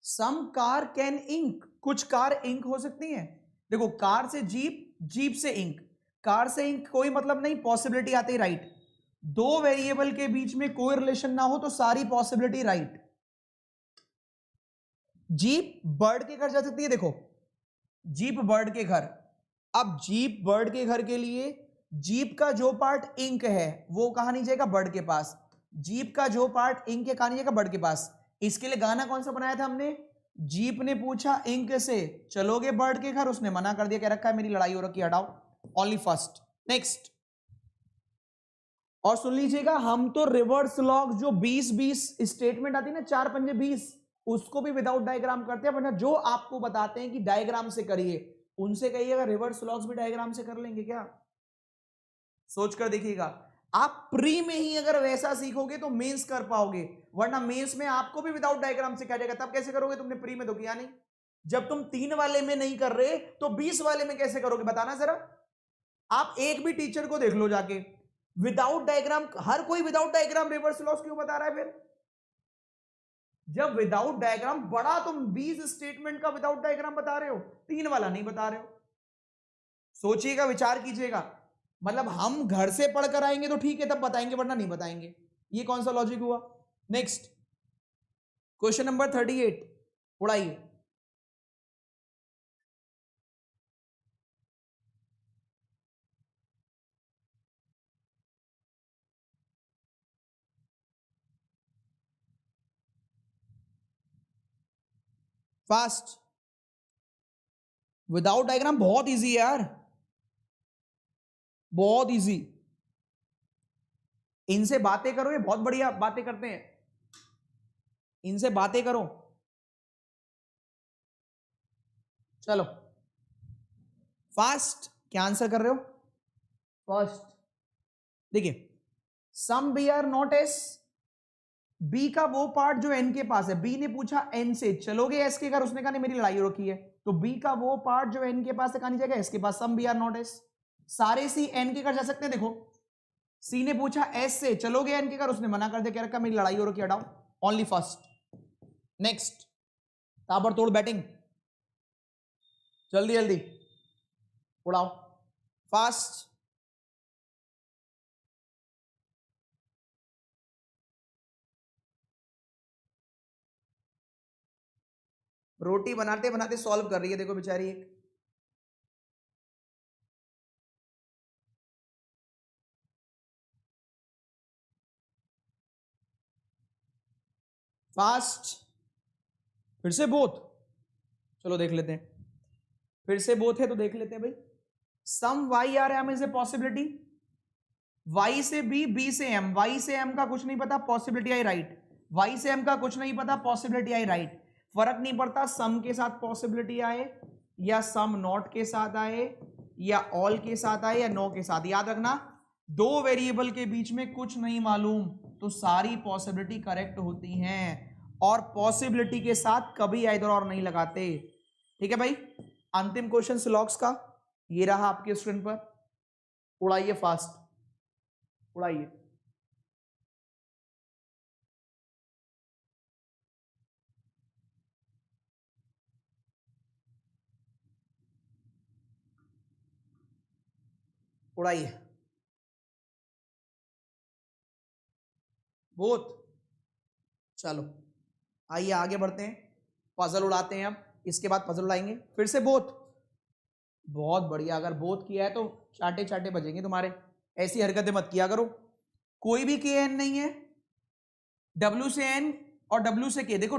सम कार कैन इंक, कुछ कार इंक हो सकती हैं. देखो कार से जीप, जीप से इंक, कार से इंक कोई मतलब नहीं, पॉसिबिलिटी आती राइट. दो वेरिएबल के बीच में कोई रिलेशन ना हो तो सारी पॉसिबिलिटी राइट. जीप बर्ड के घर जा सकती है. देखो जीप बर्ड के घर. अब जीप बर्ड के घर के लिए जीप का जो पार्ट इंक है वो कहां नहीं जाएगा, बर्ड के पास. जीप का जो पार्ट इंक है कहां नहीं जाएगा, बर्ड के पास. इसके लिए गाना कौन सा बनाया था हमने, जीप ने पूछा इंक से चलोगे बर्ड के घर, उसने मना कर दिया, कह रखा है मेरी लड़ाई हो रखी, हटाओ. Only first. नेक्स्ट. और सुन लीजिएगा, हम तो रिवर्स लॉग जो 20-20 स्टेटमेंट आती है ना, 4 पंजे 20, उसको भी विदाउट डायग्राम करते हैं. वरना जो आपको बताते हैं कि डायग्राम से करिए, उनसे कहिएगा रिवर्स लॉग्स भी डायग्राम से कर लेंगे क्या. सोचकर देखिएगा. आप प्री में ही अगर वैसा सीखोगे तो मेंस कर पाओगे, वरना मेंस में आपको भी विदाउट डायग्राम से कहा जाएगा. तब कैसे करोगे, तुमने प्री में तो किया नहीं. जब तुम 3 वाले में नहीं कर रहे तो 20 वाले में कैसे करोगे, बताना जरा. आप एक भी टीचर को देख लो जाके, विदाउट डायग्राम, हर कोई विदाउट डायग्राम रिवर्स लॉस क्यों बता रहा है. फिर जब विदाउट डायग्राम बड़ा, तुम 20 स्टेटमेंट का विदाउट डायग्राम बता रहे हो, 3 वाला नहीं बता रहे हो. सोचिएगा, विचार कीजिएगा. मतलब हम घर से पढ़कर आएंगे तो ठीक है तब बताएंगे, वरना नहीं बताएंगे. ये कौन सा लॉजिक हुआ. नेक्स्ट क्वेश्चन नंबर 38 उड़ाइए. फास्ट, विदाउट डायग्राम बहुत इजी है यार, बहुत इजी. इनसे बातें करो, ये बहुत बढ़िया बातें करते हैं, इनसे बातें करो. चलो फास्ट, क्या आंसर कर रहे हो. फर्स्ट देखिए, some B are not S, B का वो पार्ट जो एन के पास है. बी ने पूछा एन से चलोगे एस के घर, उसने कहा नहीं मेरी लड़ाई हो रखी है. तो बी का वो पार्ट जो एन के पास है कहां नहीं जाएगा, एस के पास. Some B are not S. सारे सी एन के घर जा सकते हैं. देखो सी ने पूछा एस से चलोगे एन के घर, उसने मना कर दिया, कह रखा मेरी लड़ाई हो रखी, हटाओ. Only first. नेक्स्ट, ताबड़तोड़ बैटिंग, जल्दी जल्दी उड़ाओ. फास्ट. रोटी बनाते बनाते सॉल्व कर रही है, देखो बेचारी एक. फास्ट. फिर से बोथ, चलो देख लेते हैं. फिर से बोथ है तो देख लेते हैं भाई. Some Y are M is a possibility. Y से बी, बी से एम. वाई से एम का कुछ नहीं पता, पॉसिबिलिटी आई राइट. वाई से एम का कुछ नहीं पता, पॉसिबिलिटी आई राइट. फर्क नहीं पड़ता सम के साथ पॉसिबिलिटी आए या सम नॉट के साथ आए या ऑल के साथ आए या नो के साथ. याद रखना, दो वेरिएबल के बीच में कुछ नहीं मालूम तो सारी पॉसिबिलिटी करेक्ट होती हैं, और पॉसिबिलिटी के साथ कभी इधर और नहीं लगाते. ठीक है भाई. अंतिम क्वेश्चन सिलॉक्स का ये रहा आपके स्क्रीन पर. उड़ाइए फास्ट, उड़ाइए. उड़ाइए. बहुत. चलो आइए आगे बढ़ते हैं, पजल उड़ाते हैं. अब इसके बाद पजल उड़ाएंगे. फिर से बोथ, बहुत बढ़िया. अगर बोथ किया है तो चाटे चाटे बजेंगे तुम्हारे. ऐसी हरकतें मत किया करो. कोई भी के एन नहीं है. डब्ल्यू से एन और डब्ल्यू से के. देखो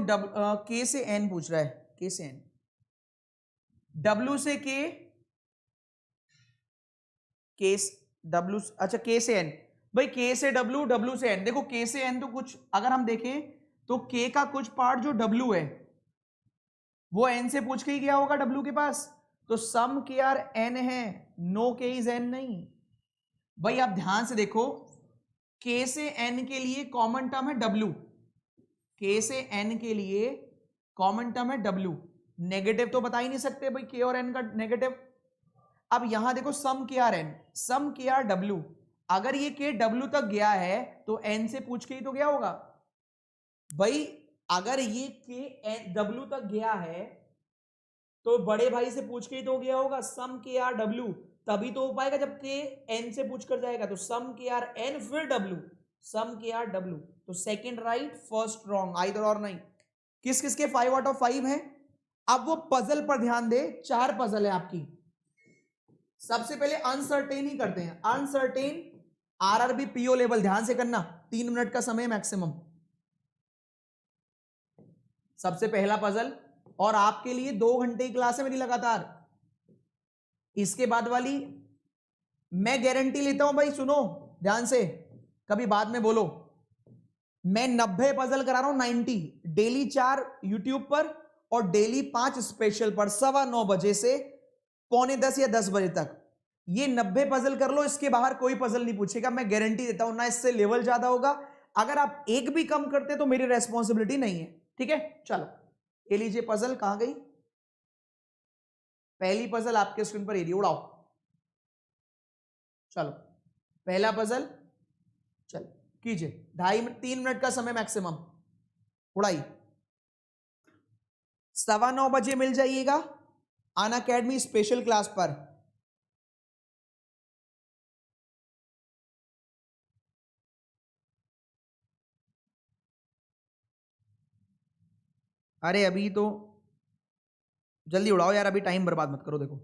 के से एन पूछ रहा है, के से एन. डब्ल्यू से के, डब्ल्यू, अच्छा के से एन. भाई के से डब्ल्यू, डब्ल्यू से एन। देखो के से एन तो कुछ अगर हम देखें तो के का कुछ पार्ट जो डब्ल्यू है वो एन से पूछ के ही गया होगा डब्ल्यू के पास। तो सम के आर एन है, नो के इज एन नहीं। भाई आप ध्यान से देखो, के से एन के लिए कॉमन टर्म है डब्ल्यू, के से एन के लिए कॉमन टर्म है डब्ल्यू। नेगेटिव तो बता ही नहीं सकते भाई के और एन का नेगेटिव। अब यहां देखो सम के आर एन, सम के आर डब्ल्यू, अगर ये के डब्ल्यू तक गया है तो एन से पूछ के ही तो गया होगा। भाई अगर ये के डब्ल्यू तक गया है तो बड़े भाई से पूछ के ही तो गया होगा सम के आर डब्ल्यू, तभी तो हो पाएगा जब के एन से पूछ कर जाएगा। तो सम के आर एन फिर डब्ल्यू, सम के आर डब्ल्यू। तो second right, first wrong, either और नहीं। किस किस के 5 आउट ऑफ 5 हैं। अब वो पजल पर ध्यान दे, 4 पजल है आपकी। सबसे पहले अनसर्टेन ही करते हैं, अनसर्टेन आरआरबी पीओ लेवल, ध्यान से करना, 3 मिनट का समय मैक्सिमम। सबसे पहला पजल, और आपके लिए 2 घंटे की क्लास है मेरी लगातार। इसके बाद वाली मैं गारंटी लेता हूं भाई, सुनो ध्यान से, कभी बाद में बोलो। मैं 90 पजल करा रहा हूं, 90 डेली, 4 यूट्यूब पर और डेली 5 स्पेशल पर, 9:15 बजे से 9:45 या 10 बजे तक। ये 90 पजल कर लो, इसके बाहर कोई पजल नहीं पूछेगा, मैं गारंटी देता हूं। ना इससे लेवल ज्यादा होगा, अगर आप एक भी कम करते तो मेरी रेस्पॉन्सिबिलिटी नहीं है, ठीक है। चलो ये लीजिए पजल, कहां गई पहली पजल, आपके स्क्रीन पर एरिया उड़ाओ। चलो पहला पजल, चल कीजिए, 3 मिनट का समय मैक्सिमम, उड़ाई। 9:15 बजे मिल जाइएगा अनअकैडमी स्पेशल क्लास पर। अरे अभी तो जल्दी उड़ाओ यार, अभी टाइम बर्बाद मत करो। देखो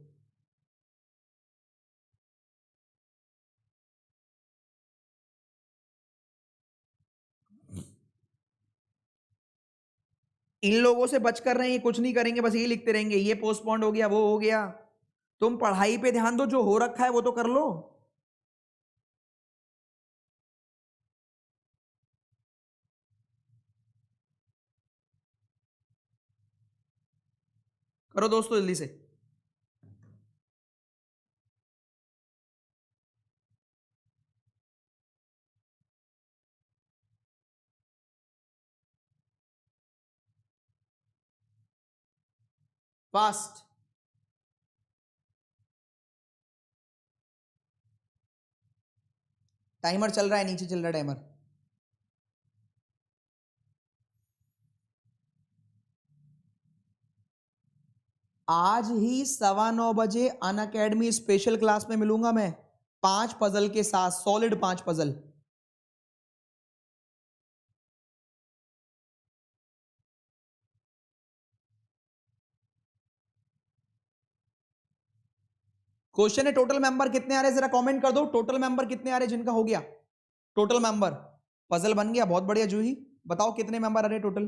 इन लोगों से बच कर रहे हैं, ये कुछ नहीं करेंगे, बस यही लिखते रहेंगे, ये पोस्टपोन्ड हो गया, वो हो गया। तुम पढ़ाई पे ध्यान दो, जो हो रखा है वो तो कर लो। करो दोस्तों जल्दी से। फास्ट। टाइमर चल रहा है, नीचे चल रहा है टाइमर। आज ही 9:15 बजे अनअकैडमी स्पेशल क्लास में मिलूंगा मैं, 5 पजल के साथ, सॉलिड 5 पजल। क्वेश्चन है टोटल मेंबर कितने आ रहे हैं, जरा कमेंट कर दो, टोटल मेंबर कितने आ रहे हैं जिनका हो गया टोटल मेंबर। पजल बन गया, बहुत बढ़िया। जूही बताओ कितने मेंबर आ रहे हैं टोटल,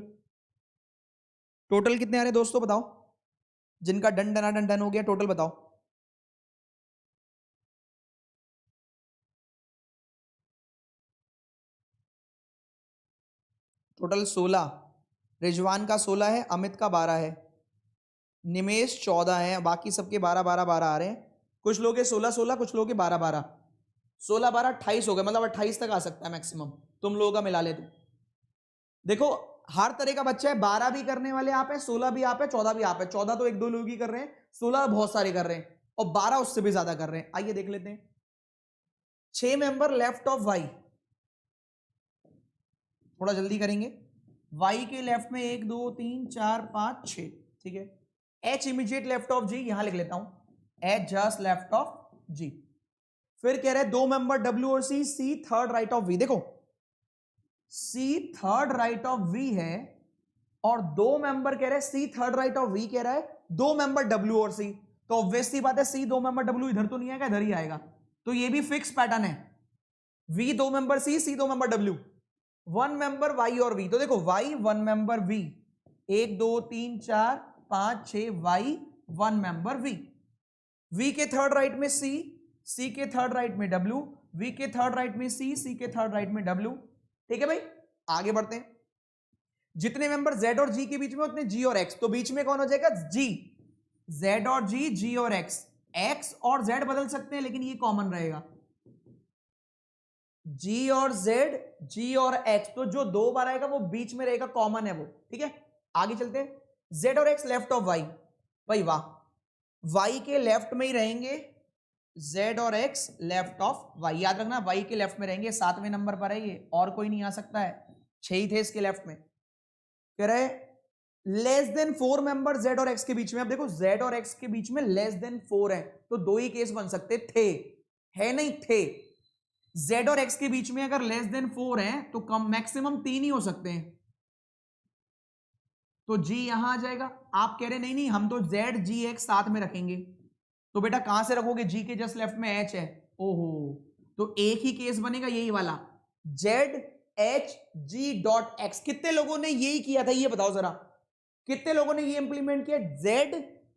टोटल कितने आ रहे हैं दोस्तों बताओ, जिनका डन डना डन डन हो गया, टोटल बताओ। टोटल 16, रिजवान का 16 है, अमित का 12 है, निमेश 14 है, बाकी सबके 12 12 12 आ रहे हैं। कुछ लोग 16 16, कुछ लोग 12 12, 16 12 28 हो गए, मतलब 28 तक आ सकता है मैक्सिमम, तुम लोगों का मिला ले तो। देखो हर तरह का बच्चा है, 12 भी करने वाले आप है, 16 भी आप है, 14 भी आप है। 14 तो 1-2 लोग ही कर रहे हैं, 16 बहुत सारे कर रहे हैं, और 12 उससे भी ज्यादा कर रहे हैं। आइए देख लेते हैं। 6 मेंबर लेफ्ट ऑफ वाई, थोड़ा जल्दी करेंगे। वाई के लेफ्ट में 1 2 3 4 5 6, ठीक है। एच इमीडिएट लेफ्ट ऑफ जी, यहां लिख लेता हूं, एच जस्ट लेफ्ट ऑफ जी। फिर कह रहे हैं 2 मेंबर डब्ल्यू और सी, सी थर्ड राइट ऑफ वी। देखो सी थर्ड राइट ऑफ वी है, और 2 मेंबर कह रहे हैं, सी थर्ड राइट ऑफ वी कह रहा है 2 मेंबर डब्ल्यू और सी, तो ऑब्वियस सी बात है सी 2 मेंबर डब्ल्यू इधर तो नहीं आएगा, इधर ही आएगा। तो ये भी फिक्स पैटर्न है, वी 2 member C 2 member W, 1 member Y और वी। तो देखो Y 1 member V, 1 2 3 4 5 6, Y 1 member V. V के थर्ड राइट में सी, सी के थर्ड राइट में डब्ल्यू, वी के थर्ड राइट में सी, सी के थर्ड राइट में डब्ल्यू। ठीक है भाई, आगे बढ़ते हैं। जितने मेंबर जेड और जी के बीच में उतने जी और एक्स, तो बीच में कौन हो जाएगा? जी। जेड और जी, जी और एक्स। एक्स और जेड बदल सकते हैं लेकिन ये कॉमन रहेगा, जी और जेड, जी और एक्स, तो जो दो बार आएगा वो बीच में रहेगा, कॉमन है वो। ठीक है, आगे चलते हैं। जेड और एक्स लेफ्ट ऑफ वाई, भाई वाह, वाई के लेफ्ट में ही रहेंगे जेड और एक्स लेफ्ट ऑफ वाई। याद रखना वाई के लेफ्ट में रहेंगे, 7वें नंबर पर है ये, और कोई नहीं आ सकता है, 6 ही थे इसके लेफ्ट में। कह रहे लेस देन 4 मेंबर जेड और एक्स के बीच में। अब देखो जेड और एक्स के बीच में लेस देन 4 है, तो दो ही केस बन सकते थे, है नहीं थे। जेड और एक्स के बीच में अगर लेस देन 4 है तो कम मैक्सिमम 3 ही हो सकते हैं, तो जी यहां आ जाएगा। आप कह रहे नहीं नहीं हम तो जेड जी एक्स साथ में रखेंगे, तो बेटा कहां से रखोगे? जी के जस्ट लेफ्ट में एच है, ओहो, तो एक ही केस बनेगा यही वाला, Z H G dot x. कितने लोगों ने यही किया था ये बताओ जरा, कितने लोगों ने ये इंप्लीमेंट किया? Z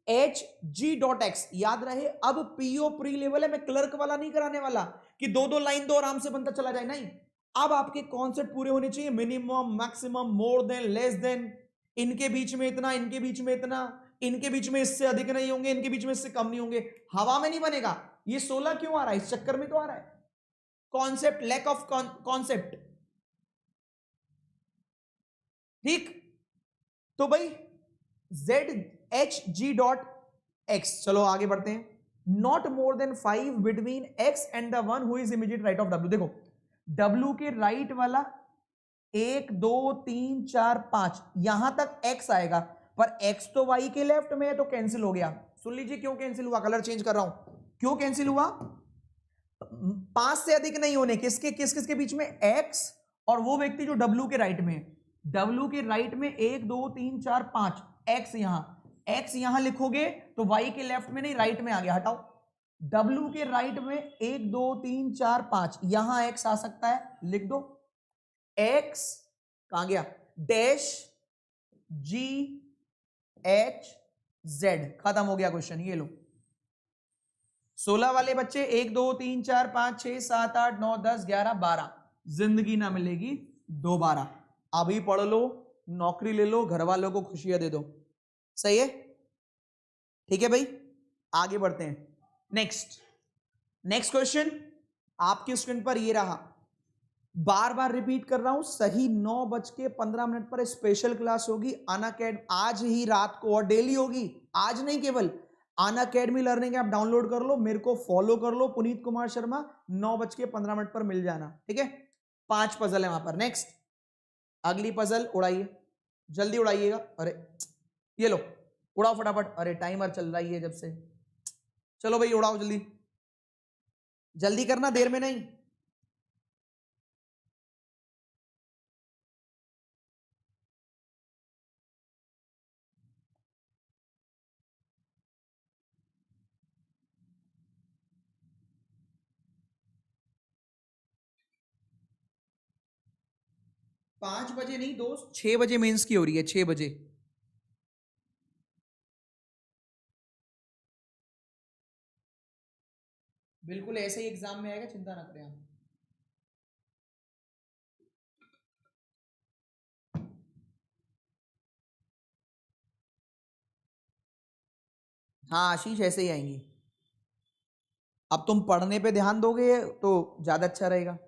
H G dot x, याद रहे। अब पीओ प्री लेवल है, मैं क्लर्क वाला नहीं कराने वाला कि दो दो लाइन दो आराम से बनता चला जाए, नहीं। अब आपके कॉन्सेप्ट पूरे होने चाहिए, minimum, maximum, more than, less than, इनके बीच में इतना, इनके बीच में इतना, इनके बीच में इससे अधिक नहीं होंगे, इनके बीच में इससे कम नहीं होंगे। हवा में नहीं बनेगा ये। 16 क्यों आ रहा है? इस चक्कर में तो आ रहा है, कॉन्सेप्ट, लैक ऑफ कॉन्सेप्ट। ठीक, तो भाई Z H G dot x, चलो आगे बढ़ते हैं। Not more than 5 between x and the one who is immediate right of W. देखो डब्ल्यू के राइट वाला 1 2 3 4 5 यहां तक एक्स आएगा, पर एक्स तो वाई के लेफ्ट में है तो कैंसिल हो गया। सुन लीजिए क्यों कैंसिल हुआ, कलर चेंज कर रहा हूं, क्यों कैंसिल हुआ? 5 से अधिक नहीं होने, किसके किस किसके बीच में? एक्स और वो व्यक्ति जो डब्ल्यू के राइट में है। डब्ल्यू के राइट में 1 2 3 4 5, एक्स यहां, एक्स यहां लिखोगे तो वाई के लेफ्ट में नहीं राइट में आ गया, हटाओ। डब्ल्यू के राइट में 1 2 3 4 5 यहां एक्स आ सकता है, लिख दो एक्स, कहां गया? डैश जी एच जेड, खत्म हो गया क्वेश्चन। ये लो 16 वाले बच्चे 1 2 3 4 5 6 7 8 9 10 11 12, जिंदगी ना मिलेगी दोबारा। अभी पढ़ लो, नौकरी ले लो, घर वालों को खुशियां दे दो, सही है? ठीक है भाई, आगे बढ़ते हैं। नेक्स्ट नेक्स्ट क्वेश्चन आपके स्क्रीन पर ये रहा, बार बार रिपीट कर रहा हूं, सही 9:15 पर स्पेशल क्लास होगी अनअकैडमी, आज ही रात को, और डेली होगी, आज नहीं केवल। अनअकैडमी लर्निंग ऐप डाउनलोड कर लो, मेरे को फॉलो कर लो, पुनीत कुमार शर्मा, 9:15 पर मिल जाना। ठीक है, 5 पजल है वहां पर। नेक्स्ट अगली पजल उड़ाइए, जल्दी उड़ाइएगा। अरे ये लो उड़ाओ फटाफट, अरे टाइमर चल रही है जब से, चलो भाई उड़ाओ जल्दी, जल्दी करना, देर में नहीं। पांच बजे नहीं दोस्त, 6 बजे मेंस की हो रही है, 6 बजे। बिल्कुल ऐसे ही एग्जाम में आएगा, चिंता ना करें आप। हाँ आशीष ऐसे ही आएंगी। अब तुम पढ़ने पे ध्यान दोगे तो ज्यादा अच्छा रहेगा।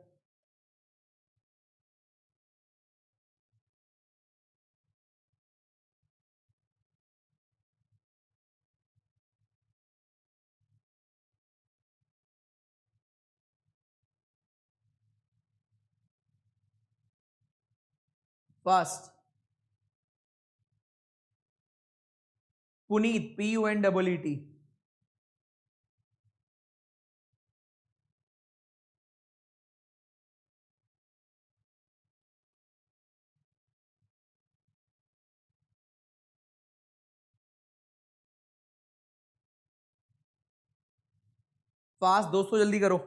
First Puneet, PUNEET। फास्ट दोस्तों, जल्दी करो।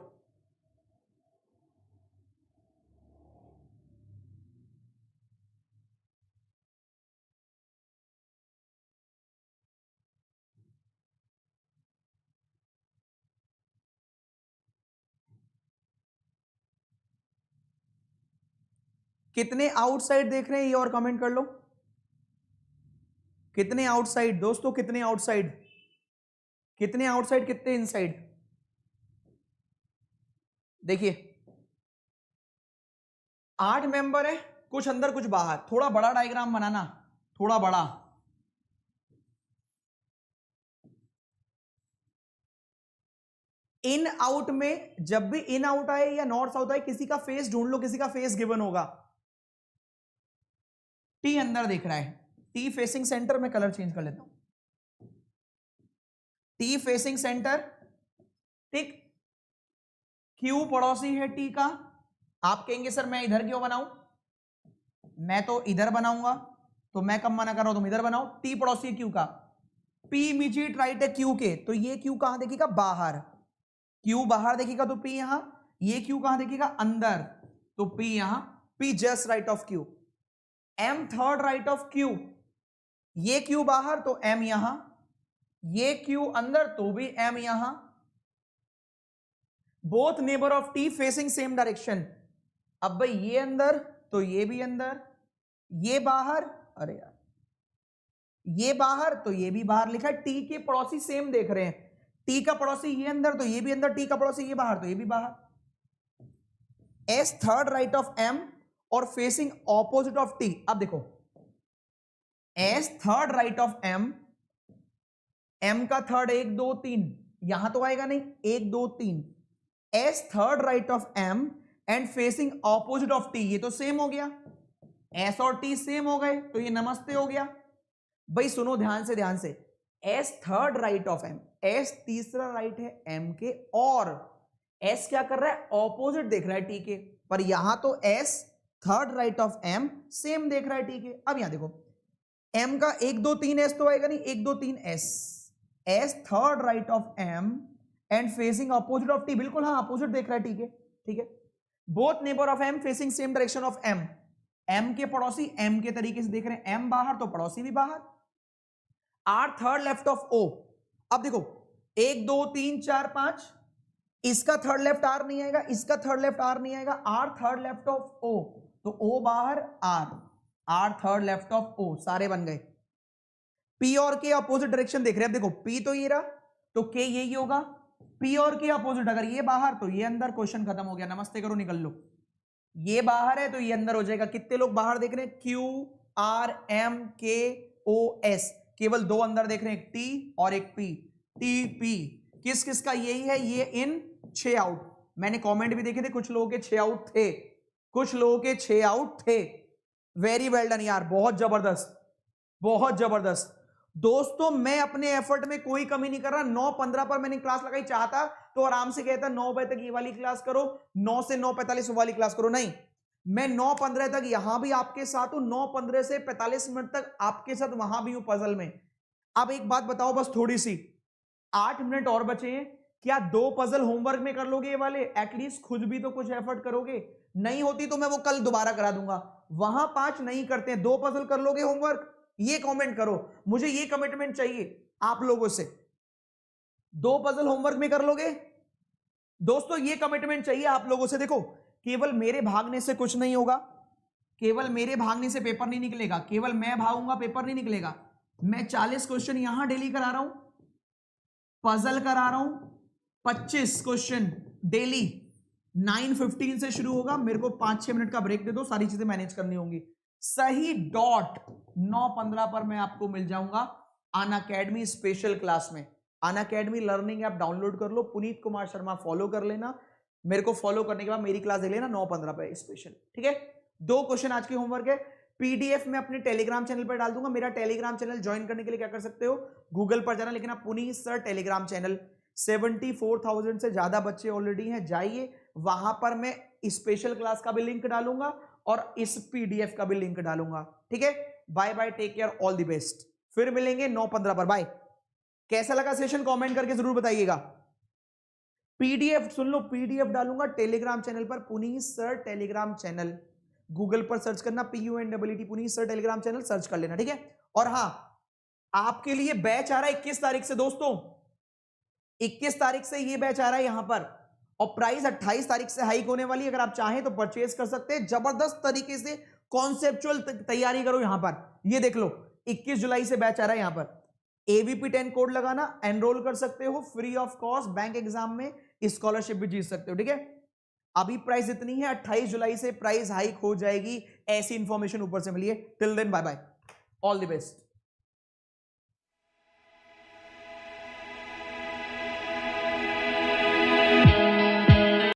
कितने आउटसाइड देख रहे हैं ये और कमेंट कर लो। कितने आउटसाइड दोस्तों, कितने आउटसाइड, कितने आउटसाइड, कितने इनसाइड? देखिए 8 मेंबर है, कुछ अंदर कुछ बाहर। थोड़ा बड़ा डायग्राम बनाना, थोड़ा बड़ा। इन आउट में जब भी इन आउट आए या नॉर्थ साउथ आए, किसी का फेस ढूंढ लो, किसी का फेस गिवन होगा। टी अंदर देख रहा है, टी फेसिंग सेंटर में कलर चेंज कर लेता हूं। टी फेसिंग सेंटर, ठीक। क्यू पड़ोसी है टी का। आप कहेंगे सर मैं इधर क्यों बनाऊं, मैं तो इधर बनाऊंगा। तो मैं कब मना कर रहा हूं, तुम इधर बनाओ। टी पड़ोसी है क्यू का, पी इमीडिएट राइट है क्यू के, तो ये क्यू कहां देखेगा, बाहर। क्यू बाहर देखेगा तो पी यहां। ये क्यू कहां देखेगा, अंदर, तो पी यहां। P just right of Q. M third right of Q. ये क्यू बाहर तो एम यहां, ये क्यू अंदर तो भी एम यहां। Both neighbour of T facing same direction. अब भाई ये अंदर तो ये भी अंदर, ये बाहर, अरे यार ये बाहर तो ये भी बाहर। लिखा है टी के पड़ोसी सेम देख रहे हैं। टी का पड़ोसी ये अंदर तो ये भी अंदर, टी का पड़ोसी ये बाहर तो ये भी बाहर। S third right of M और फेसिंग ऑपोजिट ऑफ टी। अब देखो S third right of M, M का थर्ड 1 2 3, यहां तो आएगा नहीं 1 2 3। S third right of M and facing opposite of T, ये तो सेम हो गया। एस और टी सेम हो गए तो ये नमस्ते हो गया। भाई सुनो ध्यान से, ध्यान से। S third right of M, S तीसरा राइट है एम के, और एस क्या कर रहा है, ऑपोजिट देख रहा है टी के। पर यहां तो S third right of M same देख रहा है टी के। अब यहां देखो एम का 1 2 3 एस तो आएगा नहीं, 1 2 3 S. S third right of M and facing opposite of T, बिल्कुल हाँ अपोजिट देख रहा है टी के, ठीक है। Both neighbour of M facing same direction of M, M के पड़ोसी एम के तरीके से देख रहे हैं, एम बाहर तो पड़ोसी भी बाहर। R third left of O. अब देखो 1 2 3 4 5, इसका थर्ड लेफ्ट आर नहीं आएगा, इसका थर्ड लेफ्ट आर नहीं आएगा। R third left of O, तो ओ बाहर R third left of O, सारे बन गए। पी और के अपोजिट डायरेक्शन देख रहे हैं। अब देखो पी तो ये रहा तो के यही होगा। पी और के अपोजिट, अगर ये बाहर तो ये अंदर, क्वेश्चन खत्म हो गया, नमस्ते करो निकल लो। ये बाहर है तो ये अंदर हो जाएगा। कितने लोग बाहर देख रहे हैं, क्यू आर एम के ओ एस, केवल 2 अंदर देख रहे हैं, एक टी और एक पी। टी पी किस किस का यही है, ये इन 6 आउट। मैंने कमेंट भी देखे थे, कुछ लोगों के 6 आउट थे, कुछ लोगों के 6 आउट थे। वेरी वेल डन यार, बहुत जबरदस्त, बहुत जबरदस्त। दोस्तों मैं अपने एफर्ट में कोई कमी नहीं कर रहा। 9:15 पर मैंने क्लास लगाई, चाहता तो आराम से कहता 9 बजे तक ये वाली क्लास करो, 9 से 9:45 वाली क्लास करो। नहीं, मैं 9:15 तक यहां भी आपके साथ हूं, 9:15 से 45 मिनट तक आपके साथ वहां भी हूं पजल में। अब एक बात बताओ बस थोड़ी सी, 8 मिनट और बचे हैं, क्या 2 पजल होमवर्क में कर लोगे ये वाले? एटलीस्ट खुद भी तो कुछ एफर्ट करोगे। नहीं होती तो मैं वो कल दोबारा करा दूंगा। वहां 5 नहीं करते, 2 पजल कर लोगे होमवर्क? ये कमेंट करो, मुझे ये कमिटमेंट चाहिए आप लोगों से। 2 पजल होमवर्क में कर लोगे दोस्तों? ये कमिटमेंट चाहिए आप लोगों से। देखो केवल मेरे भागने से कुछ नहीं होगा, केवल मेरे भागने से पेपर नहीं निकलेगा, केवल मैं भागूंगा पेपर नहीं निकलेगा। मैं 40 क्वेश्चन यहां डेली करा रहा हूं, पजल करा रहा हूं 25 क्वेश्चन डेली। 9:15 से शुरू होगा, मेरे को 5-6 मिनट का ब्रेक दे दो, सारी चीजें मैनेज करनी होंगी। सही डॉट 9:15 पर मैं आपको मिल जाऊंगा अनअकैडमी स्पेशल क्लास में। अनअकैडमी लर्निंग ऐप डाउनलोड कर लो, पुनीत कुमार शर्मा फॉलो कर लेना, मेरे को फॉलो करने के बाद मेरी क्लास देख लेना 9:15 पे स्पेशल, ठीक है। 2 क्वेश्चन आज की होमवर्क है, पीडीएफ में अपने टेलीग्राम चैनल पर डाल दूंगा। मेरा टेलीग्राम चैनल ज्वाइन करने के लिए क्या कर सकते हो, गूगल पर जाना, लिखना पुनीत सर टेलीग्राम चैनल। 74,000 से ज्यादा बच्चे ऑलरेडी हैं, जाइए वहां पर मैं स्पेशल क्लास का भी लिंक डालूंगा और इस पीडीएफ का भी लिंक डालूंगा, ठीक है। Bye bye, take care, all the best. फिर मिलेंगे 9:15 पर, बाय। कैसा लगा सेशन कमेंट करके जरूर बताइएगा। पीडीएफ सुन लो, पीडीएफ डालूंगा टेलीग्राम चैनल पर, Puneet sir Telegram channel, Google पर सर्च करना PUNEET Puneet sir Telegram channel search कर लेना, ठीक है। और हां, आपके लिए बैच आ रहा है 21 तारीख से दोस्तों, 21 तारीख से ये बैच आ रहा है यहां पर, और प्राइस 28 तारीख से हाइक होने वाली है। अगर आप चाहें तो परचेज कर सकते हैं। जबरदस्त तरीके से कॉन्सेप्चुअल तैयारी करो। यहां पर ये देख लो 21 जुलाई से बैच आ रहा है। यहां पर AVP 10 कोड लगाना, एनरोल कर सकते हो free of cost. Bank exam में स्कॉलरशिप भी जीत सकते हो। ठीक है, अभी प्राइस इतनी है, 28 जुलाई से प्राइस हाइक हो जाएगी। ऐसी इंफॉर्मेशन ऊपर से मिली है। Till then bye bye, all the best.